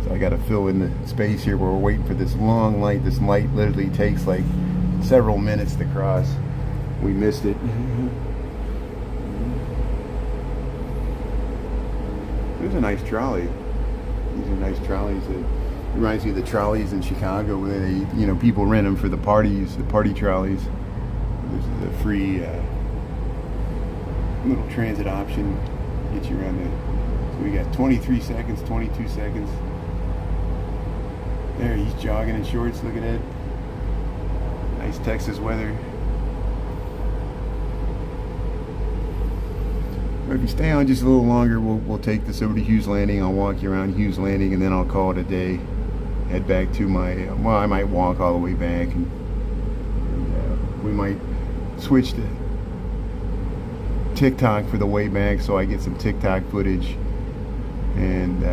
So I got to fill in the space here where we're waiting for this long light. This light literally takes like several minutes to cross. We missed it. There's a nice trolley. These are nice trolleys. It reminds me of the trolleys in Chicago where they, people rent them for the parties, the party trolleys. This is a free little transit option. Get you around so we got 23 seconds, 22 seconds. There, he's jogging in shorts, look at that. Nice Texas weather. But if you stay on just a little longer, we'll take this over to Hughes Landing. I'll walk you around Hughes Landing, and then I'll call it a day. Head back to my, well, I might walk all the way back, and we might switch to TikTok for the way back so I get some TikTok footage. And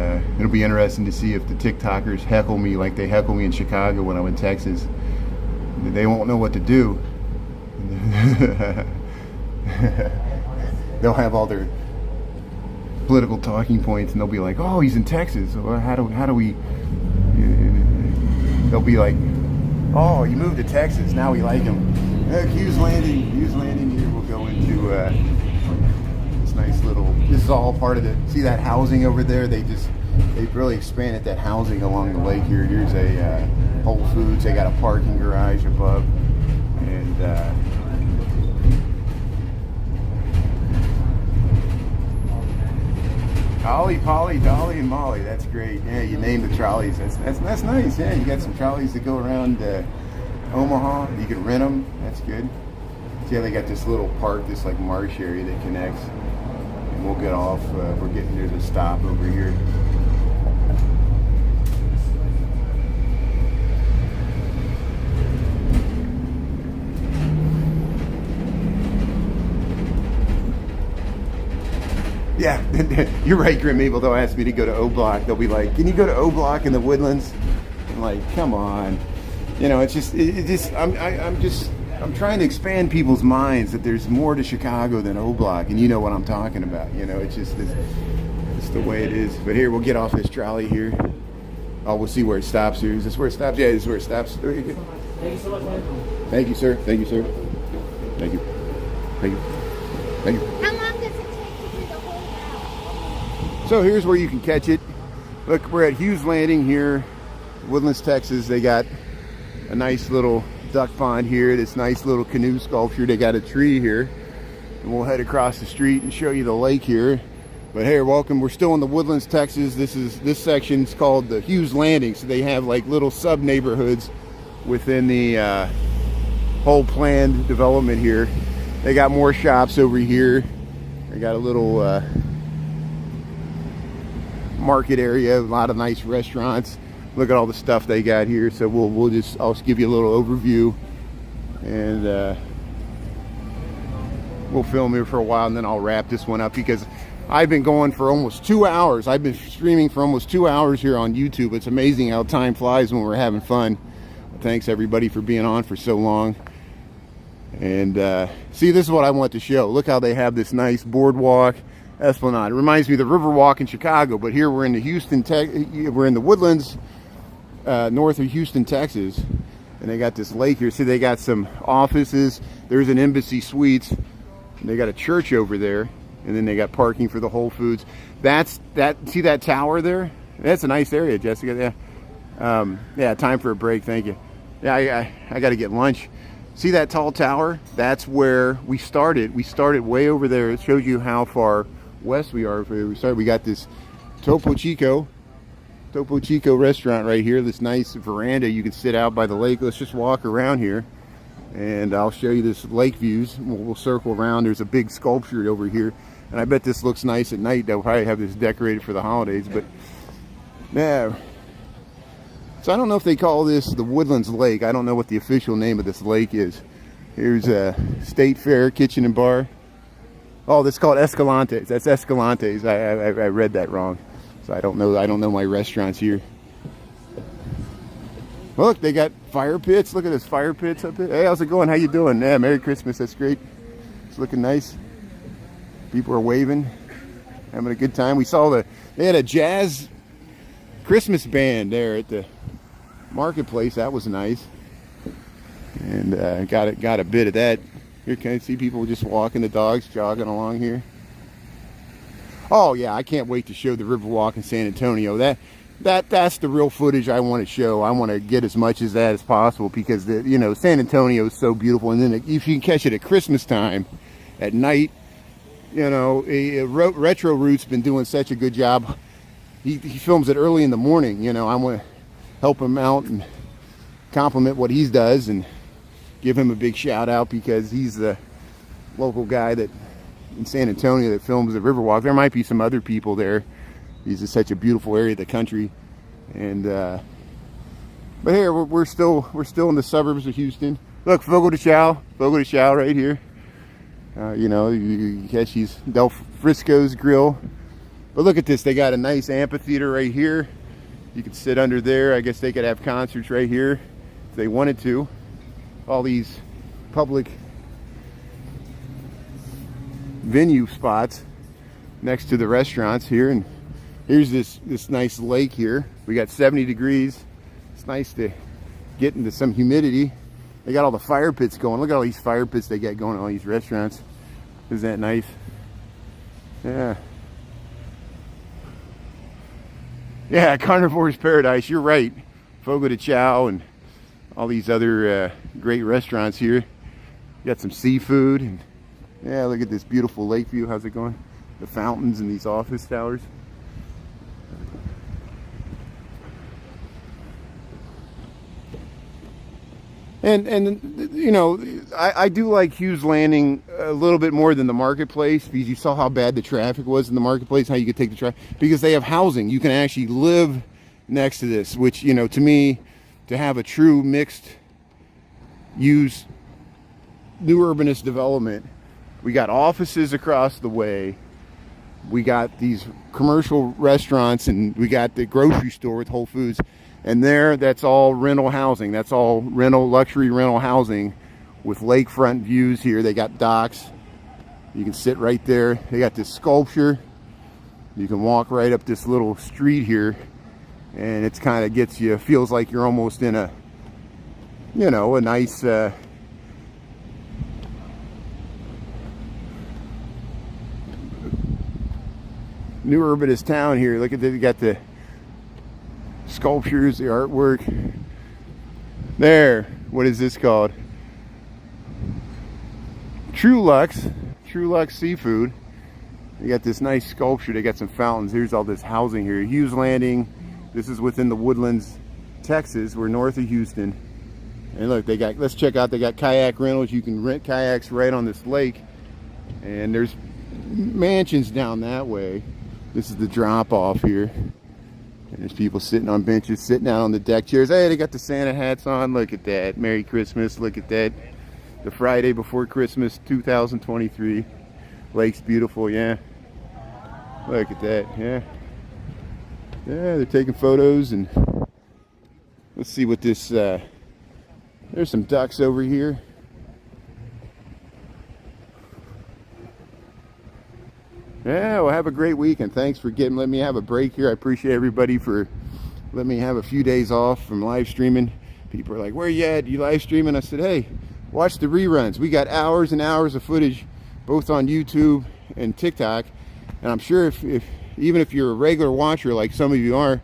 it'll be interesting to see if the TikTokers heckle me like they heckle me in Chicago when I'm in Texas. They won't know what to do. They'll have all their political talking points, and they'll be like, "Oh, he's in Texas. Well, how do we?" They'll be like, "Oh, you moved to Texas. Now we like him." Hughes Landing here. We'll go into this nice little. This is all part of the. See that housing over there? They've really expanded that housing along the lake here. Here's a Whole Foods. They got a parking garage above, and Ollie, Polly, Dolly, and Molly. That's great. Yeah, you named the trolleys. That's nice. Yeah, you got some trolleys that go around Omaha. You can rent them. That's good. See how they got this little park, this like marsh area that connects. And we'll get off. There's a stop over here. Yeah, you're right, Grim Evil. They'll ask me to go to O Block. They'll be like, "Can you go to O Block in the Woodlands?" I'm like, "Come on." You know, I'm trying to expand people's minds that there's more to Chicago than O Block, and you know what I'm talking about. You know, it's the way it is. But here, we'll get off this trolley here. Oh, we'll see where it stops here. Is this where it stops? Yeah, this is where it stops. There you go. Thank you so much, man. Thank you, sir. Thank you, sir. Thank you. Thank you. Thank you. How long does it take to do the whole route? So here's where you can catch it. Look, we're at Hughes Landing here, Woodlands, Texas. They got a nice little duck pond here, this nice little canoe sculpture. They got a tree here, and we'll head across the street and show you the lake here. But hey, welcome. We're still in the Woodlands, Texas. This section's called the Hughes Landing. So they have like little sub neighborhoods within the whole planned development here. They got more shops over here. They got a little market area, a lot of nice restaurants. Look at all the stuff they got here. So I'll just give you a little overview, and we'll film here for a while, and then I'll wrap this one up because I've been going for almost 2 hours. I've been streaming for almost 2 hours here on YouTube. It's amazing how time flies when we're having fun. Thanks everybody for being on for so long. And see, this is what I want to show. Look how they have this nice boardwalk esplanade. It reminds me of the Riverwalk in Chicago, but here we're in we're in the Woodlands, north of Houston, Texas, and they got this lake here. See, they got some offices. There's an Embassy Suites. And they got a church over there, and then they got parking for the Whole Foods. See that tower there? That's a nice area, Jessica. Yeah. Yeah. Time for a break. Thank you. Yeah, I got to get lunch. See that tall tower? That's where we started. We started way over there. It shows you how far west we are. We got this Topo Chico restaurant right here. This nice veranda. You can sit out by the lake. Let's just walk around here, and I'll show you this lake views. We'll circle around. There's a big sculpture over here, and I bet this looks nice at night. They'll probably have this decorated for the holidays. But yeah. So I don't know if they call this the Woodlands Lake. I don't know what the official name of this lake is. Here's a State Fair Kitchen and Bar. Oh, that's called Escalantes. That's Escalantes. I read that wrong. So I don't know my restaurants here. Look, they got fire pits. Look at this fire pits up there. Hey, how's it going? How you doing? Yeah, Merry Christmas. That's great. It's looking nice. People are waving, having a good time. We saw they had a jazz Christmas band there at the marketplace. That was nice, and got a bit of that. Here, can I see people just walking the dogs, jogging along here? Oh yeah, I can't wait to show the Riverwalk in San Antonio. That's the real footage I want to show. I want to get as much as that as possible because San Antonio is so beautiful. And then if you can catch it at Christmas time, at night, Retro Root's been doing such a good job. He films it early in the morning. I want to help him out and compliment what he does and give him a big shout out because he's the local guy that in San Antonio that films the Riverwalk. There might be some other people there. This is such a beautiful area of the country, and but here we're still in the suburbs of Houston. Look, Fogo de Chao right here. You know, you catch these Del Frisco's Grill. But look at this, they got a nice amphitheater right here. You could sit under there. I guess they could have concerts right here if they wanted to. All these public venue spots next to the restaurants here. And here's this nice lake here. We got 70 degrees. It's nice to get into some humidity. They got all the fire pits going. Look at all these fire pits they got going at all these restaurants. Isn't that nice? Yeah. Yeah, Carnivore's Paradise. You're right. Fogo de Chao and all these other great restaurants here. You got some seafood. And yeah, look at this beautiful lake view. How's it going? The fountains and these office towers. And you know, I do like Hughes Landing a little bit more than the marketplace, because you saw how bad the traffic was in the marketplace, how you could take the traffic, because they have housing. You can actually live next to this, which, you know, to me, to have a true mixed use new urbanist development, we got offices across the way, we got these commercial restaurants, and we got the grocery store with Whole Foods. And there, that's all rental housing. That's all luxury rental housing with lakefront views here. They got docks. You can sit right there. They got this sculpture. You can walk right up this little street here, and it's kind of gets you, feels like you're almost in a, you know, a nice new urbanist town here. Look at that. You got the sculptures, the artwork there. What is this called? True Lux Seafood. You got this nice sculpture. They got some fountains. Here's all this housing here. Hughes Landing. This is within the Woodlands, Texas. We're north of Houston. And look, they got, let's check out, they got kayak rentals. You can rent kayaks right on this lake. And there's mansions down that way. This is the drop off here. And there's people sitting on benches, sitting out on the deck chairs. Hey, they got the Santa hats on. Look at that. Merry Christmas. Look at that. The Friday before Christmas 2023. Lake's beautiful, yeah. Look at that, yeah. Yeah, they're taking photos. And let's see what this, there's some ducks over here. Yeah, well, have a great week, and thanks for letting me have a break here. I appreciate everybody for letting me have a few days off from live streaming. People are like, where you at? You live streaming? I said, hey, watch the reruns. We got hours and hours of footage, both on YouTube and TikTok. And I'm sure if even if you're a regular watcher like some of you are,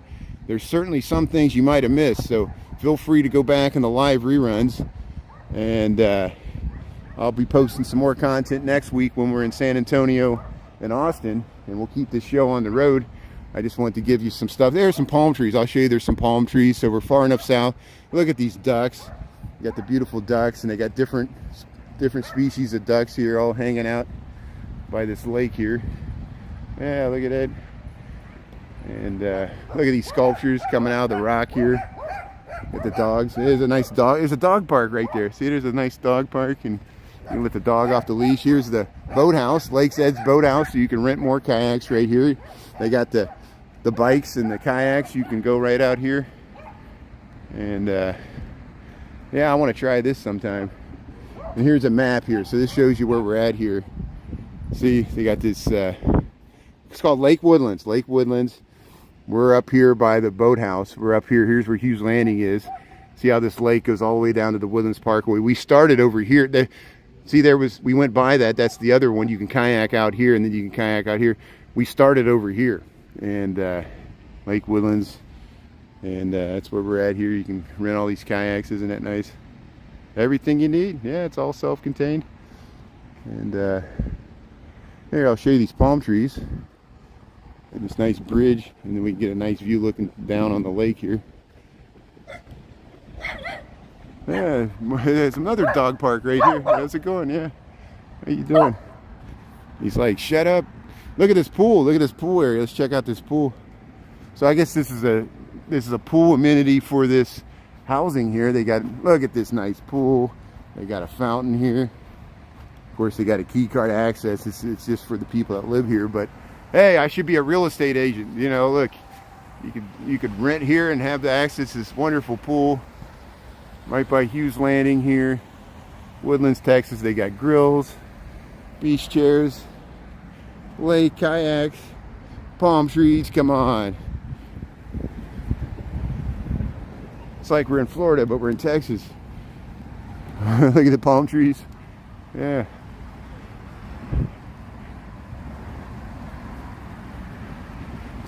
there's certainly some things you might have missed. So feel free to go back in the live reruns. And I'll be posting some more content next week when we're in San Antonio and Austin, and we'll keep this show on the road. I just wanted to give you some stuff. There's some palm trees. I'll show you there's some palm trees. So we're far enough south. Look at these ducks. You got the beautiful ducks, and they got different species of ducks here all hanging out by this lake here. Yeah, look at that. And look at these sculptures coming out of the rock here. With the dogs. There's a nice dog. There's a dog park right there. See, there's a nice dog park, and you can let the dog off the leash. Here's the boathouse, Lake's Edge Boathouse, so you can rent more kayaks right here. They got the bikes and the kayaks. You can go right out here. And yeah, I want to try this sometime. And here's a map here. So this shows you where we're at here. See, they got this, it's called Lake Woodlands. Lake Woodlands. We're up here by the boathouse. We're up here. Here's where Hughes Landing is. See how this lake goes all the way down to the Woodlands Parkway. We started over here. We went by that. That's the other one. You can kayak out here, and then you can kayak out here. We started over here. And Lake Woodlands. And that's where we're at here. You can rent all these kayaks. Isn't that nice? Everything you need. Yeah, it's all self-contained. And here, I'll show you these palm trees. And this nice bridge. And then we can get a nice view looking down on the lake here. Yeah, there's another dog park right here. How's it going? Yeah. How you doing? He's like, shut up. Look at this pool. Look at this pool area. Let's check out this pool. So I guess this is a pool amenity for this housing here. They got, look at this nice pool. They got a fountain here. Of course, they got a key card access. It's just for the people that live here. But hey, I should be a real estate agent. You know, look, you could rent here and have the access to this wonderful pool right by Hughes Landing here, Woodlands, Texas. They got grills, beach chairs, lake kayaks, palm trees. Come on. It's like we're in Florida, but we're in Texas. Look at the palm trees. Yeah.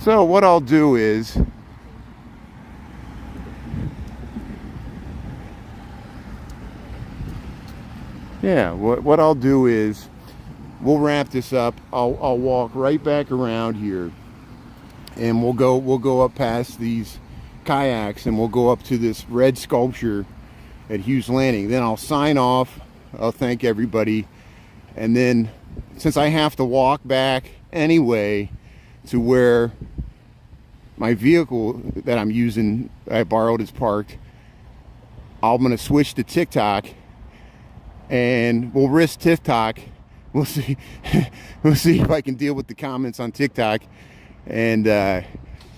So what I'll do is, what I'll do is, we'll wrap this up. I'll walk right back around here, and we'll go up past these kayaks, and we'll go up to this red sculpture at Hughes Landing. Then I'll sign off. I'll thank everybody, and then since I have to walk back anyway to where my vehicle that I'm using, I borrowed, is parked, I'm gonna switch to TikTok, and we'll risk TikTok. We'll see. We'll see if I can deal with the comments on TikTok. And I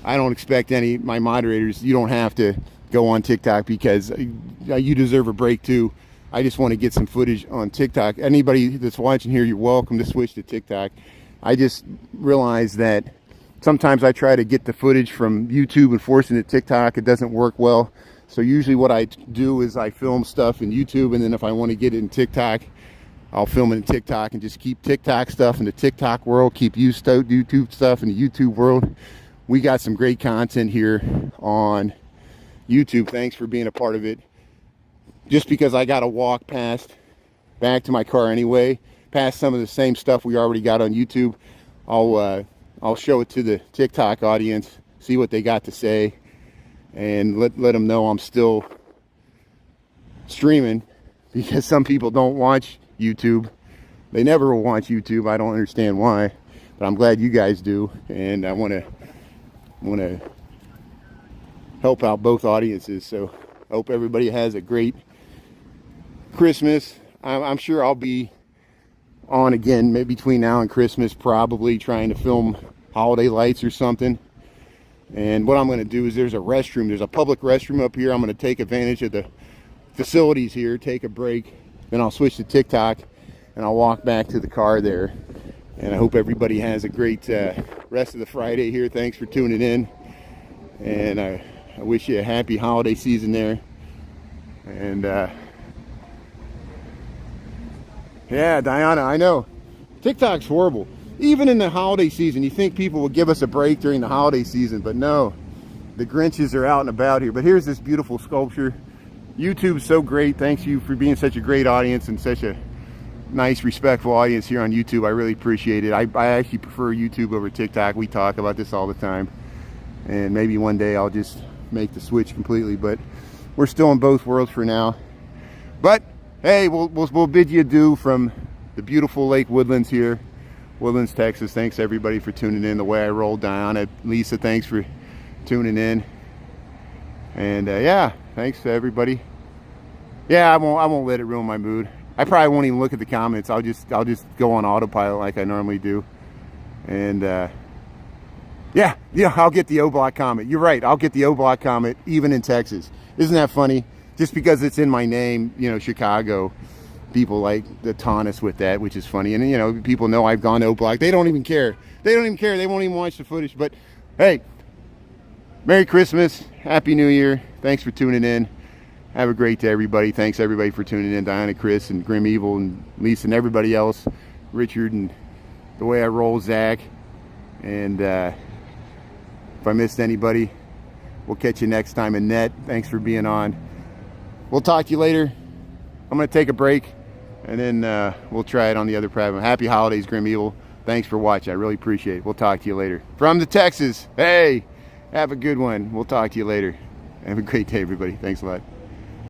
don't expect my moderators, you don't have to go on TikTok, because you deserve a break too. I just want to get some footage on TikTok. Anybody that's watching here, you're welcome to switch to TikTok. I just realized that sometimes I try to get the footage from YouTube and forcing it to TikTok. It doesn't work well. So usually what I do is I film stuff in YouTube, and then if I want to get it in TikTok, I'll film it in TikTok and just keep TikTok stuff in the TikTok world, keep YouTube stuff in the YouTube world. We got some great content here on YouTube. Thanks for being a part of it. Just because I got to walk back to my car anyway, past some of the same stuff we already got on YouTube, I'll show it to the TikTok audience, see what they got to say, and let them know I'm still streaming, because some people don't watch YouTube. They never will watch YouTube. I don't understand why, but I'm glad you guys do, and I want to help out both audiences. So I hope everybody has a great Christmas. I'm sure I'll be on again maybe between now and Christmas, probably trying to film holiday lights or something. And what I'm going to do is, there's a public restroom up here. I'm going to take advantage of the facilities here, take a break, then I'll switch to TikTok, and I'll walk back to the car there. And I hope everybody has a great rest of the Friday here. Thanks for tuning in, and I wish you a happy holiday season there. And yeah, Diana, I know TikTok's horrible. Even in the holiday season, you think people will give us a break during the holiday season, but no, the Grinches are out and about here. But here's this beautiful sculpture. YouTube's so great. Thanks you for being such a great audience and such a nice, respectful audience here on YouTube. I really appreciate it. I actually prefer YouTube over TikTok. We talk about this all the time, and maybe one day I'll just make the switch completely, but we're still in both worlds for now. But hey, we'll bid you adieu from the beautiful Lake Woodlands here, Woodlands, Texas. Thanks everybody for tuning in. The way I roll, Diana, Lisa, thanks for tuning in. And yeah, thanks to everybody. Yeah, I won't let it ruin my mood. I probably won't even look at the comments. I'll just go on autopilot like I normally do. And yeah, I'll get the O Block comment. You're right, I'll get the O Block comment even in Texas. Isn't that funny? Just because it's in my name, you know, Chicago, people like to taunt us with that, which is funny. And you know, people know I've gone O Block. They don't even care. They won't even watch the footage. But hey, Merry Christmas, Happy New Year. Thanks for tuning in. Have a great day, everybody. Thanks everybody for tuning in. Diana, Chris, and Grim Evil, and Lisa, and everybody else. Richard, and The Way I Roll, Zach. And if I missed anybody, we'll catch you next time. Annette, thanks for being on. We'll talk to you later. I'm going to take a break, and then we'll try it on the other platform. Happy holidays, Grim Evil. Thanks for watching. I really appreciate it. We'll talk to you later. From the Texas, hey, have a good one. We'll talk to you later. Have a great day, everybody. Thanks a lot.